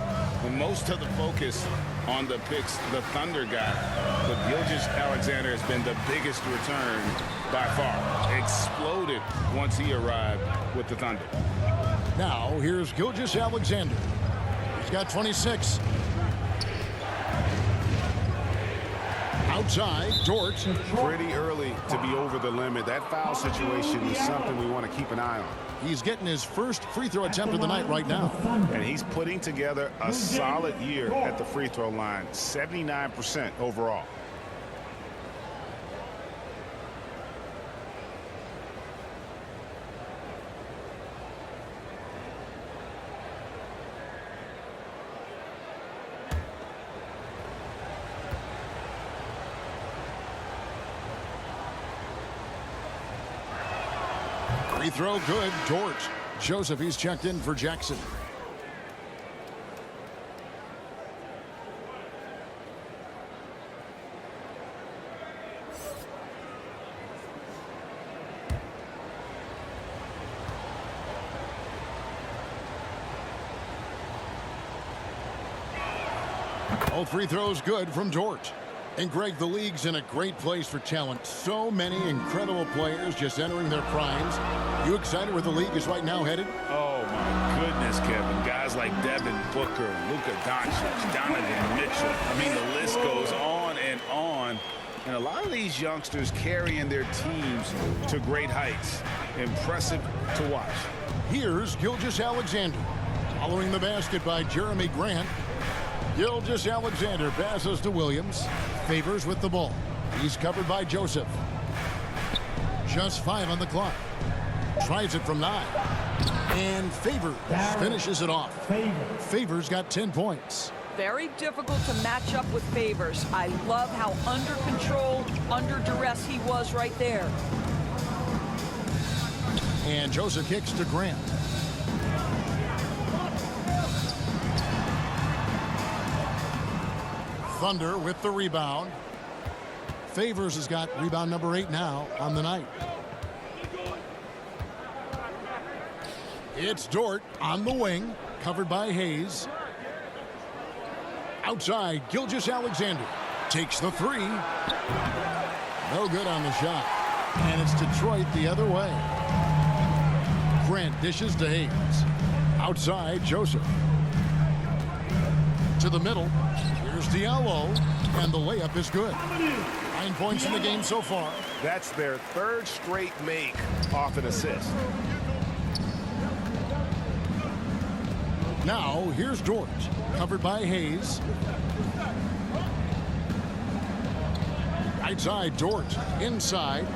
Well, most of the focus on the picks the Thunder got, but Gilgeous-Alexander has been the biggest return by far. Exploded once he arrived with the Thunder. Now, here's Gilgeous-Alexander. He's got 26. Outside, Dort. Pretty early to be over the limit. That foul situation is something we want to keep an eye on. He's getting his first free throw attempt of the night right now. And he's putting together a solid year at the free throw line. 79% overall. Free throw good. Dort. Joseph, he's checked in for Jackson. All free throws good from Dort. And Greg, the league's in a great place for talent. So many incredible players just entering their primes. You excited where the league is right now headed? Oh, my goodness, Kevin. Guys like Devin Booker, Luka Doncic, Donovan Mitchell. I mean, the list goes on and on. And a lot of these youngsters carrying their teams to great heights. Impressive to watch. Here's Gilgeous-Alexander. Following the basket by Jeremy Grant. Gilgeous-Alexander passes to Williams. Favors with the ball. He's covered by Joseph. Just 5 on the clock. Tries it from 9. And Favors finishes it off. Favors got 10 points. Very difficult to match up with Favors. I love how under control, under duress he was right there. And Joseph kicks to Grant. Thunder with the rebound. Favors has got rebound number 8 now on the night. It's Dort on the wing, covered by Hayes. Outside, Gilgeous-Alexander takes the 3. No good on the shot. And it's Detroit the other way. Grant dishes to Hayes. Outside, Joseph. To the middle. Here's Diallo. And the layup is good. 9 points in the game so far. That's their 3rd straight make off an assist. Now, here's Dort, covered by Hayes. Right side, Dort, inside.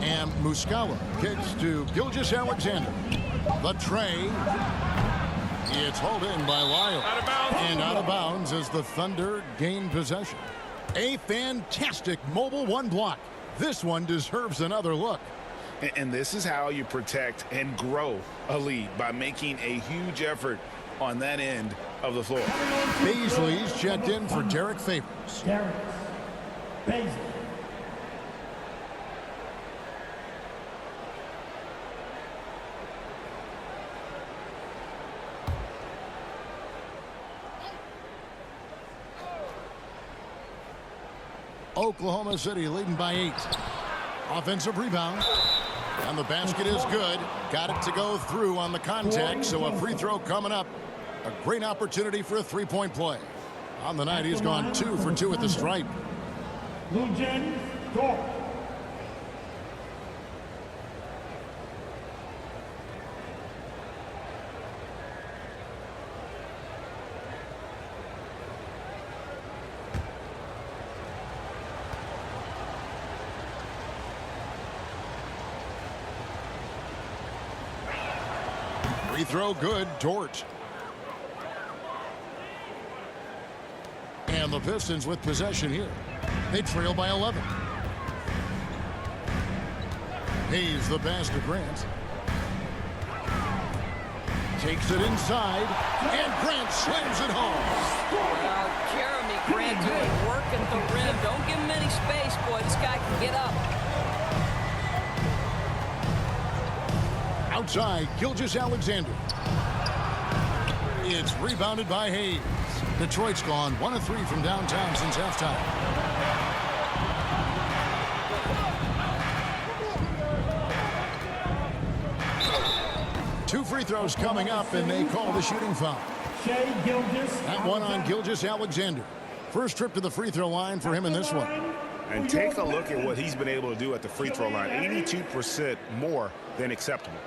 And Muscala kicks to Gilgeous-Alexander. The tray. It's hauled in by Lyle. And out of bounds as the Thunder gain possession. A fantastic mobile 1 block. This one deserves another look. And this is how you protect and grow a lead, by making a huge effort on that end of the floor. Beasley's checked in for Derek Favors. Beasley. Oklahoma City leading by 8. Offensive rebound. And the basket is good. Got it to go through on the contact, so a free throw coming up. A great opportunity for a 3-point play. On the night, he's gone 2 for 2 at the stripe. Lujan, Dort. Free throw good, Dort. And the Pistons with possession here. They trail by 11. Hayes the pass to Grant. Takes it inside, and Grant slams it home. Jeremy Grant doing work at the rim. Don't give him any space, boy. This guy can get up. Outside, Gilgeous-Alexander. It's rebounded by Hayes. Detroit's gone 1 of 3 from downtown since halftime. Two free throws coming up, and they call the shooting foul. That one on Gilgeous-Alexander. First trip to the free throw line for him in this one. And take a look at what he's been able to do at the free throw line. 82% more than acceptable.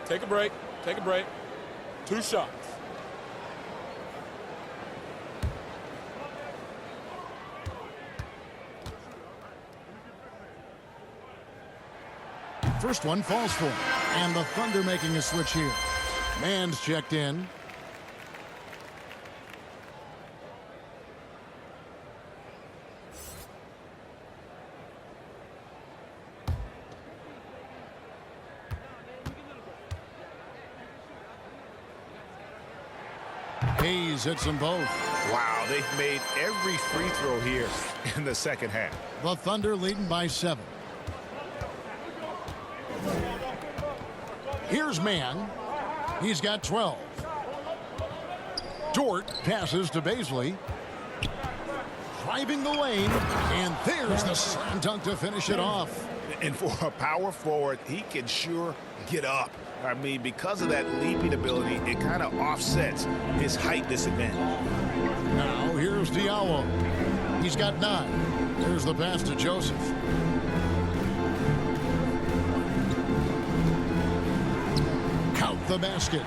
Take a break. Take a break. 2 shots. First one falls for him. And the Thunder making a switch here. Mann's checked in. Hayes hits them both. Wow, they've made every free throw here in the second half. The Thunder leading by 7. Here's Mann. He's got 12. Dort passes to Beasley. Driving the lane. And there's the slam dunk to finish it off. And for a power forward, he can sure get up. I mean, because of that leaping ability, it kind of offsets his height disadvantage. Now here's Diallo. He's got 9. There's the pass to Joseph. Count the basket.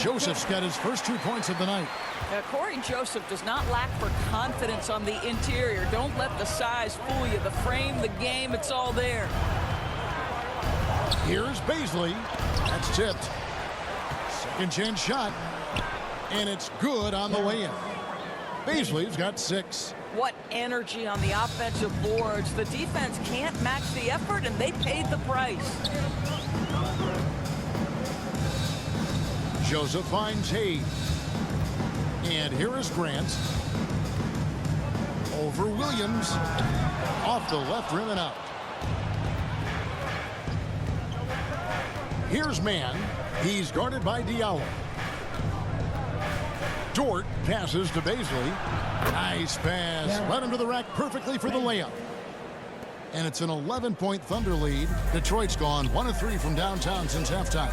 Joseph's got his first 2 points of the night. Now, Corey Joseph does not lack for confidence on the interior. Don't let the size fool you. The frame, the game, it's all there. Here's Baisley. That's tipped. Second chance shot. And it's good on the way in. Baisley's got 6. What energy on the offensive boards. The defense can't match the effort, and they paid the price. Joseph finds Hayes. And here is Grant. Over Williams. Off the left rim and out. Here's Mann. He's guarded by Diallo. Dort passes to Baisley. Nice pass. Led him to the rack perfectly for the layup. And it's an 11-point Thunder lead. Detroit's gone 1 of 3 from downtown since halftime.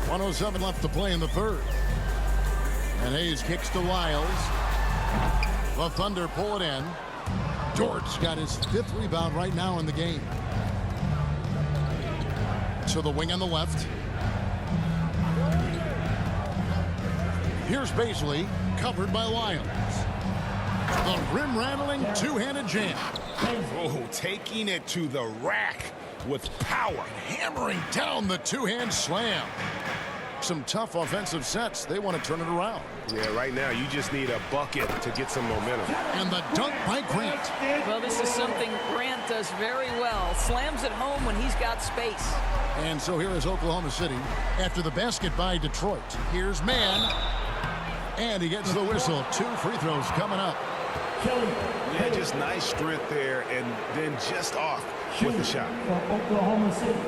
1:07 left to play in the third. And Hayes kicks to Lyles. The Thunder pull it in. Dort's got his 5th rebound right now in the game. To the wing on the left. Here's Baisley, covered by Lyles. The rim-rattling two-handed jam. Oh, taking it to the rack with power. Hammering down the two-hand slam. Some tough offensive sets. They want to turn it around. Yeah, right now you just need a bucket to get some momentum. And the dunk by Grant. Well, this is something Grant does very well. Slams it home when he's got space. And so here is Oklahoma City after the basket by Detroit. Here's Mann. And he gets the whistle. 2 free throws coming up. Yeah, just nice strength there, and then just off with the shot. For Oklahoma City.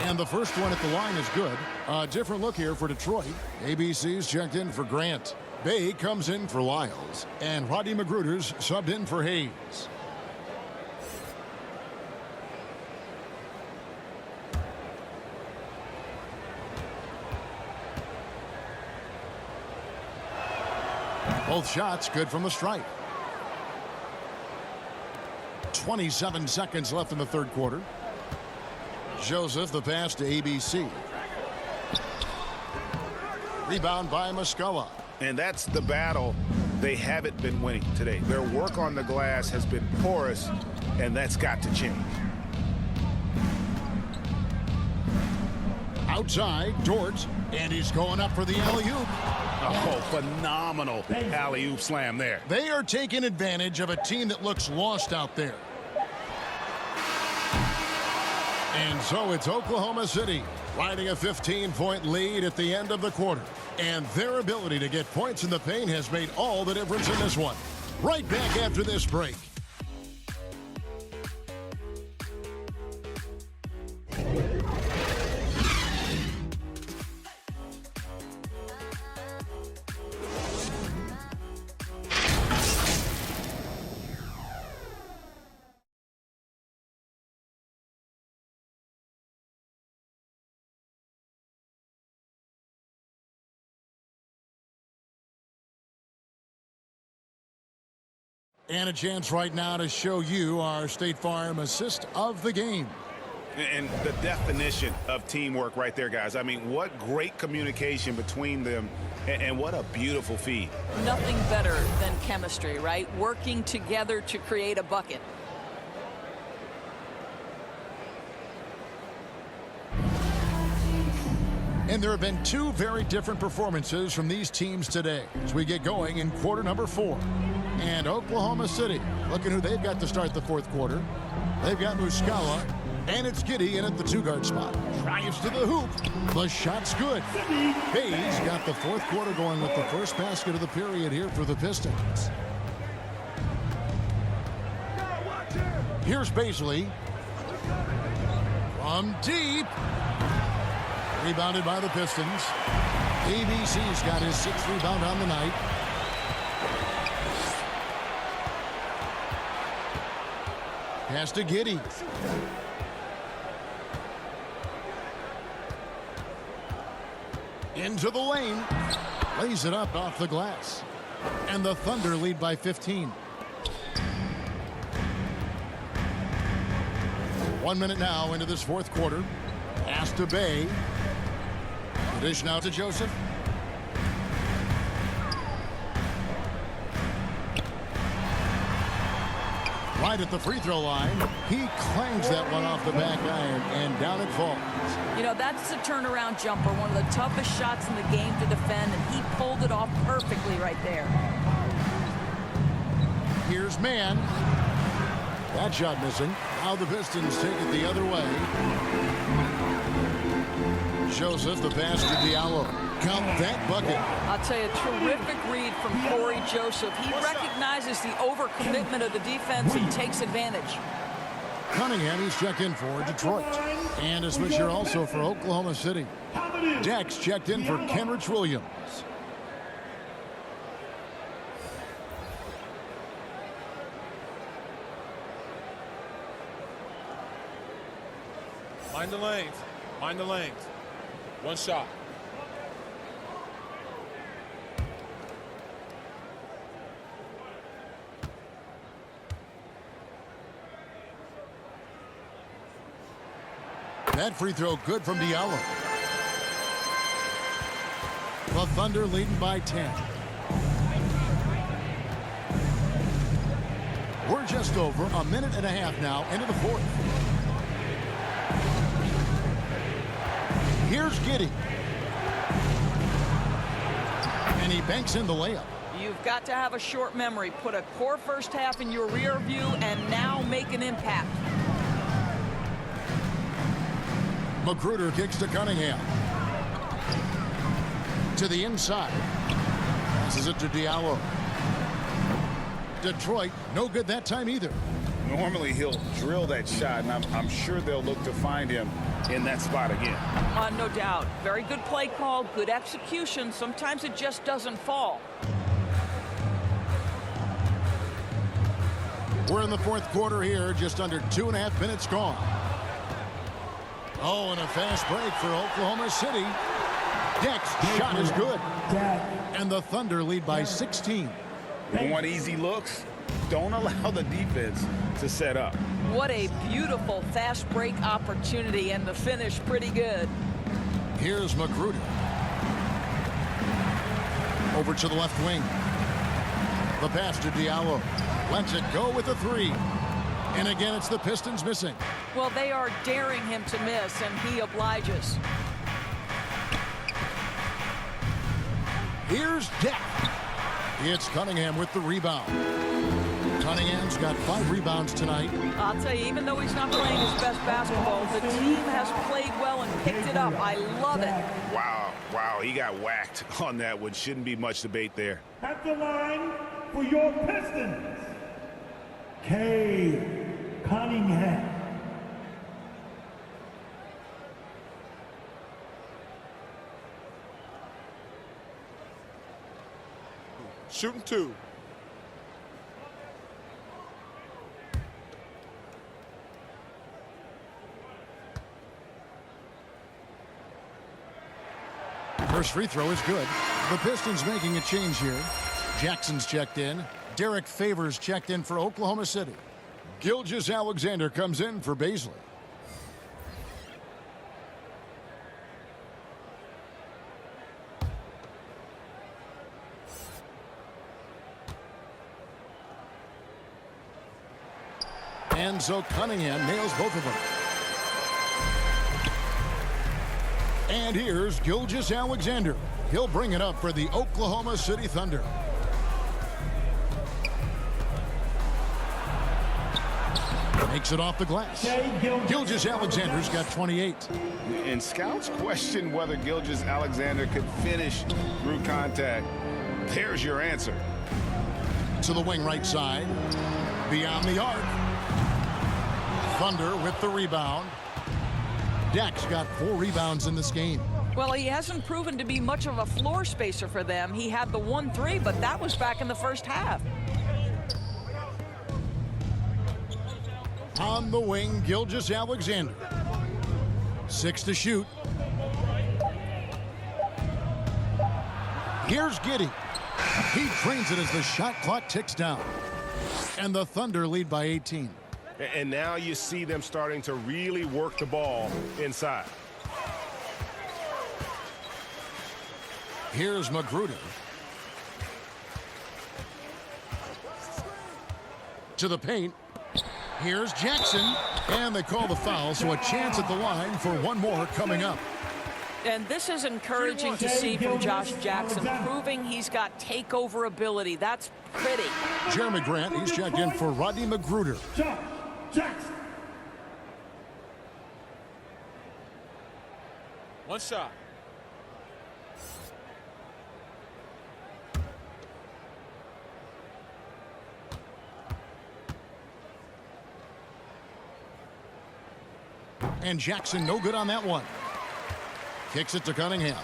And the first one at the line is good. A different look here for Detroit. ABC's checked in for Grant. Bay comes in for Lyles. And Roddy Magruder's subbed in for Hayes. Both shots good from the stripe. 27 seconds left in the third quarter. Joseph, the pass to ABC. Rebound by Muscala. And that's the battle they haven't been winning today. Their work on the glass has been porous, and that's got to change. Outside, Dort, and he's going up for the alley-oop. Oh, phenomenal alley-oop slam there. They are taking advantage of a team that looks lost out there. And so it's Oklahoma City riding a 15-point lead at the end of the quarter. And their ability to get points in the paint has made all the difference in this one. Right back after this break. And a chance right now to show you our State Farm assist of the game. And the definition of teamwork right there, guys. I mean, what great communication between them, and what a beautiful feed. Nothing better than chemistry, right? Working together to create a bucket. And there have been 2 very different performances from these teams today as we get going in quarter number 4. And Oklahoma City, look at who they've got to start the fourth quarter. They've got Muscala, and it's Giddey in at the 2-guard spot. Drives to the hoop. The shot's good. Hayes got the fourth quarter going with the first basket of the period here for the Pistons. Here's Baisley. From deep. Rebounded by the Pistons. ABC's got his 6th rebound on the night. Pass to Giddey. Into the lane. Lays it up off the glass. And the Thunder lead by 15. 1 minute now into this 4th quarter. Pass to Bay. The dish now to Joseph. Right at the free throw line. He clangs that one off the back iron, and down it falls. You know, that's a turnaround jumper, one of the toughest shots in the game to defend, and he pulled it off perfectly right there. Here's Mann. That shot missing. Now the Pistons take it the other way. Joseph, the pass to Diallo. Count that bucket. I'll tell you, terrific read from Corey Joseph. He recognizes the overcommitment of the defense and takes advantage. Cunningham, he's checked in for Detroit. And a switch here also for Oklahoma City. Dex checked in for Kendrick Williams. Mind the lanes. Mind the lanes. One shot. That free throw good from Diallo. The Thunder leading by 10. We're just over a minute and a half now into the 4th. Here's Giddey. And he banks in the layup. You've got to have a short memory. Put a poor first half in your rear view and now make an impact. Magruder kicks to Cunningham. To the inside. Passes it to Diallo. Detroit, no good that time either. Normally he'll drill that shot, and I'm sure they'll look to find him in that spot again. No doubt. Very good play call, good execution. Sometimes it just doesn't fall. We're in the 4th quarter here, just under 2.5 minutes gone. Oh, and a fast break for Oklahoma City. Deck's shot is good. And the Thunder lead by 16. You want easy looks? Don't allow the defense to set up. What a beautiful fast break opportunity, and the finish pretty good. Here's Magruder. Over to the left wing. The pass to Diallo. Lets it go with a 3. And again, it's the Pistons missing. Well, they are daring him to miss, and he obliges. Here's Deck. It's Cunningham with the rebound. Cunningham's got 5 rebounds tonight. I'll tell you, even though he's not playing his best basketball, the team has played well and picked it up. I love it. Wow, he got whacked on that one. Shouldn't be much debate there. At the line for your Pistons, K. Cunningham. Shooting 2. First free throw is good. The Pistons making a change here. Jackson's checked in. Derek Favors checked in for Oklahoma City. Gilgeous-Alexander comes in for Baisley. And so Cunningham nails both of them. And here's Gilgeous-Alexander. He'll bring it up for the Oklahoma City Thunder. Makes it off the glass. Gilgeous-Alexander's got 28. And scouts question whether Gilgeous-Alexander could finish through contact. There's your answer. To the wing right side. Beyond the arc. Thunder with the rebound. Dak's got 4 rebounds in this game. Well, he hasn't proven to be much of a floor spacer for them. He had the 1-3, but that was back in the first half. On the wing, Gilgeous-Alexander. 6 to shoot. Here's Giddey. He drains it as the shot clock ticks down. And the Thunder lead by 18. And now you see them starting to really work the ball inside. Here's Magruder. To the paint. Here's Jackson. And they call the foul, so a chance at the line for one more coming up. And this is encouraging to see from Josh Jackson, proving he's got takeover ability. That's pretty. Jeremy Grant, he's checked in for Rodney Magruder. Jackson. One shot. And Jackson no good on that one. Kicks it to Cunningham.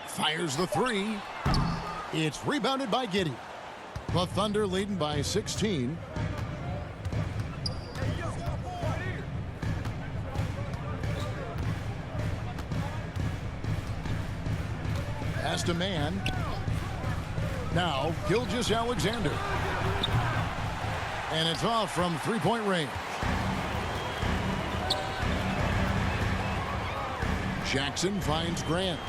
Fires the 3. It's rebounded by Giddey. The Thunder leading by 16. Pass to man. Now Gilgeous-Alexander. And it's off from 3-point range. Jackson finds Grant.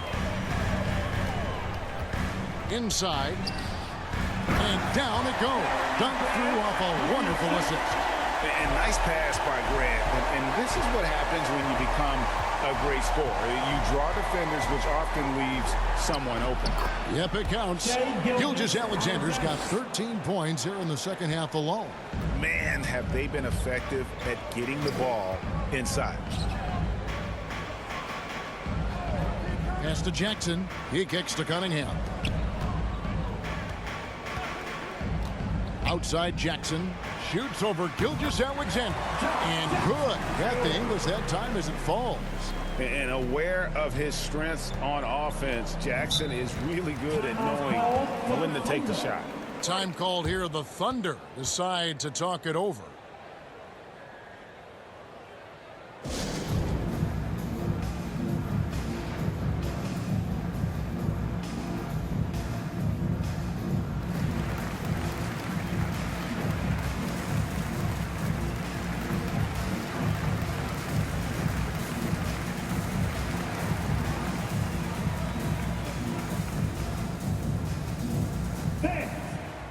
Inside. And down it goes. Dunked through off a wonderful assist. And nice pass by Grant. And this is what happens when you become a great scorer. You draw defenders, which often leaves someone open. Yep, it counts. Gilgeous-Alexander's got 13 points here in the second half alone. Man, have they been effective at getting the ball inside. Pass to Jackson. He kicks to Cunningham. Outside Jackson. Shoots over Gilgeous-Alexander. And good. Got the English that time as it falls. And aware of his strengths on offense, Jackson is really good at knowing when to take the shot. Time called here. The Thunder decide to talk it over.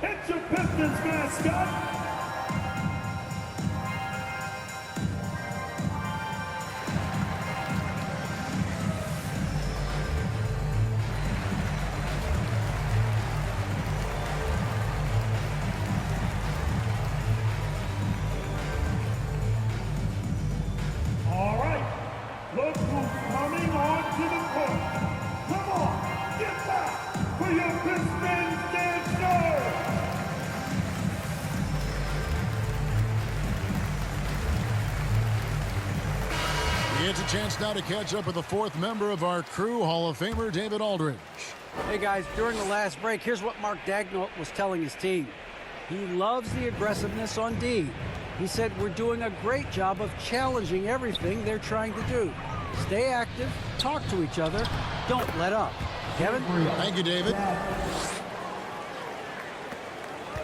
It's your Pistons mascot. All right, look who's coming onto the court. Come on, get back for your Pistons dancer. It's a chance now to catch up with the 4th member of our crew, Hall of Famer David Aldridge. Hey guys, during the last break, here's what Mark Daigneault was telling his team. He loves the aggressiveness on D. He said we're doing a great job of challenging everything they're trying to do. Stay active, talk to each other, don't let up. Kevin? Thank you, David.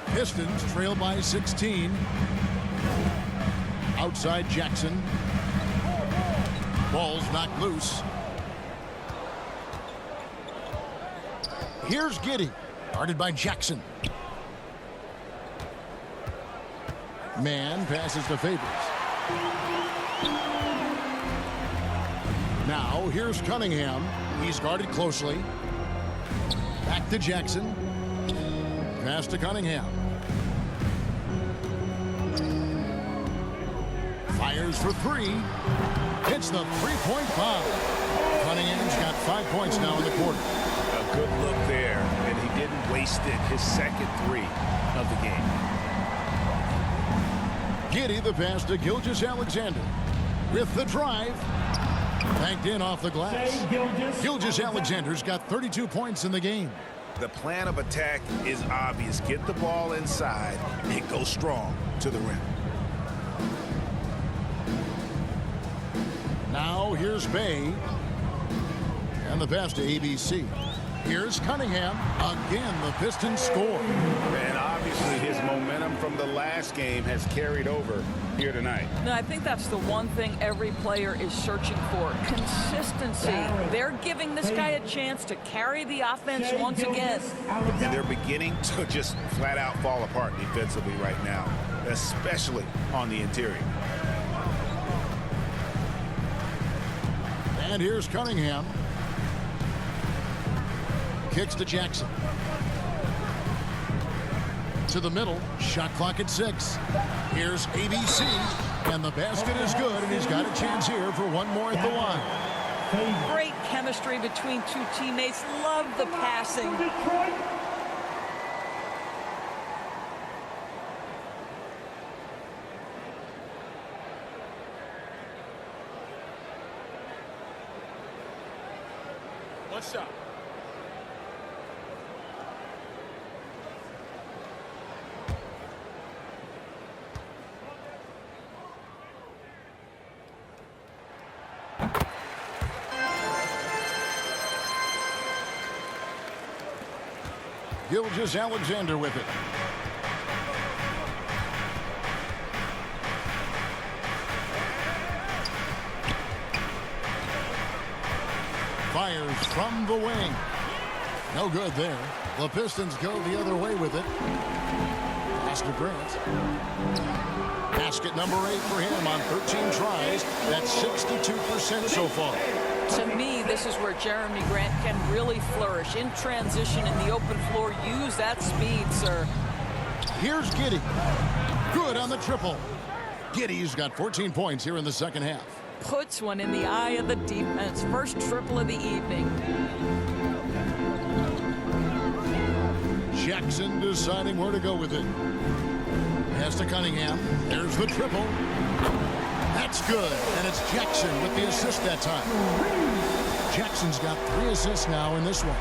Pistons trail by 16. Outside Jackson. Ball's knocked loose. Here's Giddey. Guarded by Jackson. Man passes to Favors. Now here's Cunningham. He's guarded closely. Back to Jackson. Pass to Cunningham. Fires for 3. Hits the 3-point foul. Cunningham's got 5 points now in the quarter. A good look there, and he didn't waste it. His second 3 of the game. Giddy the pass to Gilgeous-Alexander. With the drive. Banked in off the glass. Gilgeous-Alexander's got 32 points in the game. The plan of attack is obvious. Get the ball inside and go strong to the rim. Now here's Bay. And the pass to ABC. Here's Cunningham. Again, the Pistons score. And obviously his momentum from the last game has carried over here tonight. No, I think that's the one thing every player is searching for. Consistency. They're giving this guy a chance to carry the offense once again. And they're beginning to just flat out fall apart defensively right now, especially on the interior. And here's Cunningham. Kicks to Jackson. To the middle. Shot clock at 6. Here's ABC. And the basket is good, and he's got a chance here for one more at the line. Great chemistry between two teammates. Love the passing. What's up? Gilgeous-Alexander with it. Fires from the wing. No good there. The Pistons go the other way with it. Pass to Grant. Basket number 8 for him on 13 tries. That's 62% so far. To me, this is where Jeremy Grant can really flourish. In transition, in the open floor, use that speed, sir. Here's Giddy. Good on the triple. Giddy's got 14 points here in the second half. Puts one in the eye of the defense. First triple of the evening. Jackson deciding where to go with it. Pass to Cunningham. There's the triple. That's good. And it's Jackson with the assist that time. Jackson's got 3 assists now in this one.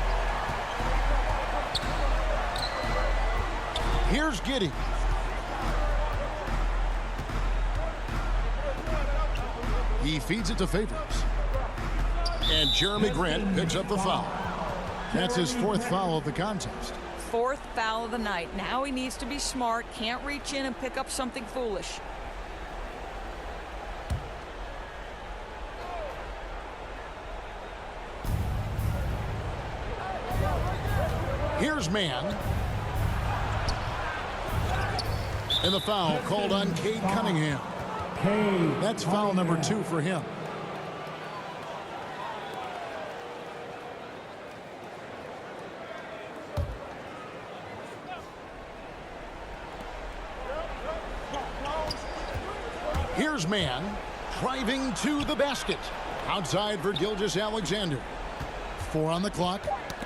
Here's Giddy. He feeds it to Favors. And Jeremy Grant picks up the foul. That's his 4th foul of the contest. 4th foul of the night. Now he needs to be smart. Can't reach in and pick up something foolish. Here's Mann. And the foul called on Cade Cunningham. That's foul number 2 for him. Here's Mann driving to the basket. Outside for Gilgeous-Alexander. 4 on the clock.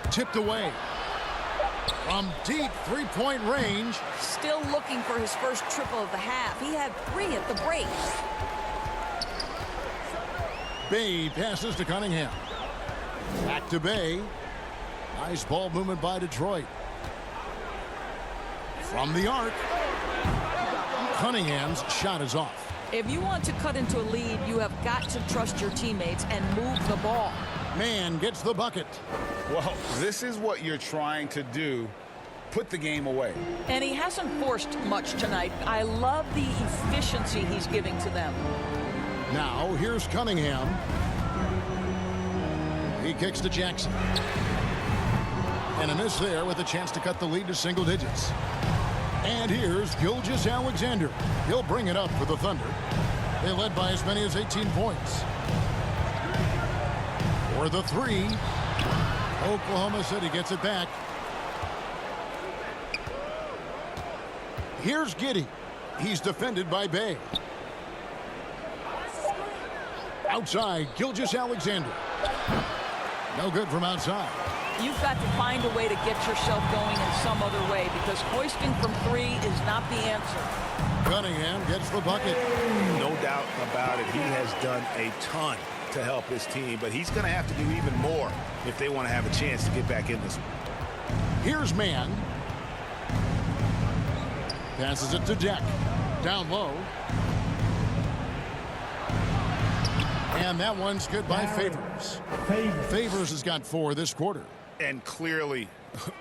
Tipped away. From deep three-point range. Still looking for his first triple of the half. He had 3 at the break. Bay passes to Cunningham. Back to Bay. Nice ball movement by Detroit. From the arc. Cunningham's shot is off. If you want to cut into a lead, you have got to trust your teammates and move the ball. Mann gets the bucket. Well, this is what you're trying to do. Put the game away. And he hasn't forced much tonight. I love the efficiency he's giving to them. Now, here's Cunningham. He kicks to Jackson. And a miss there with a chance to cut the lead to single digits. And here's Gilgeous-Alexander. He'll bring it up for the Thunder. They led by as many as 18 points. For the 3. Oklahoma City gets it back. Here's Giddy. He's defended by Bay. Outside, Gilgeous-Alexander. No good from outside. You've got to find a way to get yourself going in some other way because hoisting from three is not the answer. Cunningham gets the bucket. No doubt about it. He has done a ton to help his team, but he's going to have to do even more if they want to have a chance to get back in this one. Here's Mann. Passes it to Deck. Down low. And that one's good by Favors. Favors has got 4 this quarter. And clearly,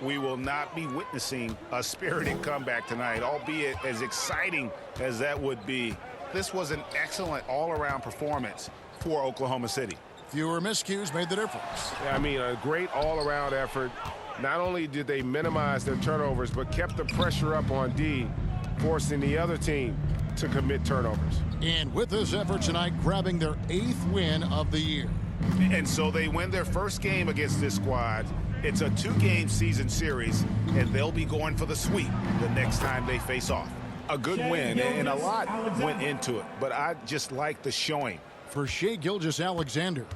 we will not be witnessing a spirited comeback tonight, albeit as exciting as that would be. This was an excellent all-around performance for Oklahoma City. Fewer miscues made the difference. I mean, a great all-around effort. Not only did they minimize their turnovers, but kept the pressure up on D, forcing the other team to commit turnovers. And with this effort tonight, grabbing their 8th win of the year. And so they win their first game against this squad. It's a 2-game season series, and they'll be going for the sweep the next time they face off. A good win, and a lot went into it, but I just like the showing. For Shai Gilgeous-Alexander.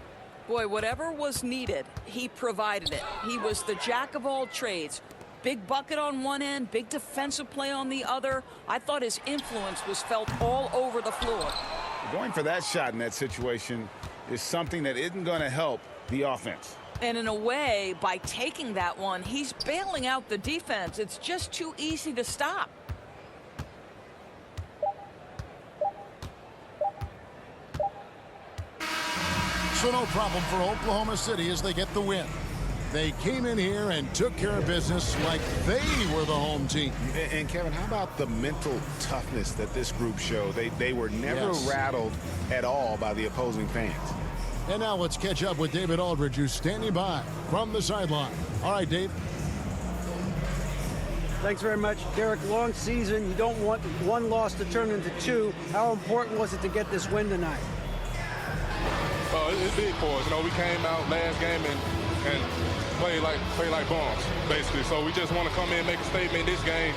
Boy, whatever was needed, he provided it. He was the jack of all trades. Big bucket on one end, big defensive play on the other. I thought his influence was felt all over the floor. Going for that shot in that situation is something that isn't going to help the offense. And in a way, by taking that one, he's bailing out the defense. It's just too easy to stop. So no problem for Oklahoma City as they get the win. They came in here and took care of business like they were the home team. And Kevin, how about the mental toughness that this group showed? They were never rattled at all by the opposing fans. And now let's catch up with David Aldridge, who's standing by from the sideline. All right, Dave. Thanks very much, Derek. Long season. You don't want one loss to turn into 2. How important was it to get this win tonight? It's big for us. You know, we came out last game and play like bums, basically. So we just want to come in and make a statement this game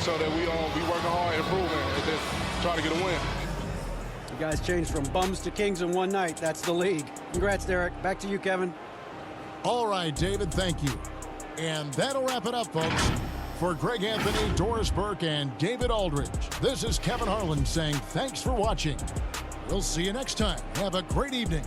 so that we working hard, improving, and just try to get a win. You guys changed from bums to kings in one night. That's the league. Congrats, Derek. Back to you, Kevin. All right, David, thank you. And that'll wrap it up, folks. For Greg Anthony, Doris Burke, and David Aldridge, this is Kevin Harlan saying thanks for watching. We'll see you next time. Have a great evening.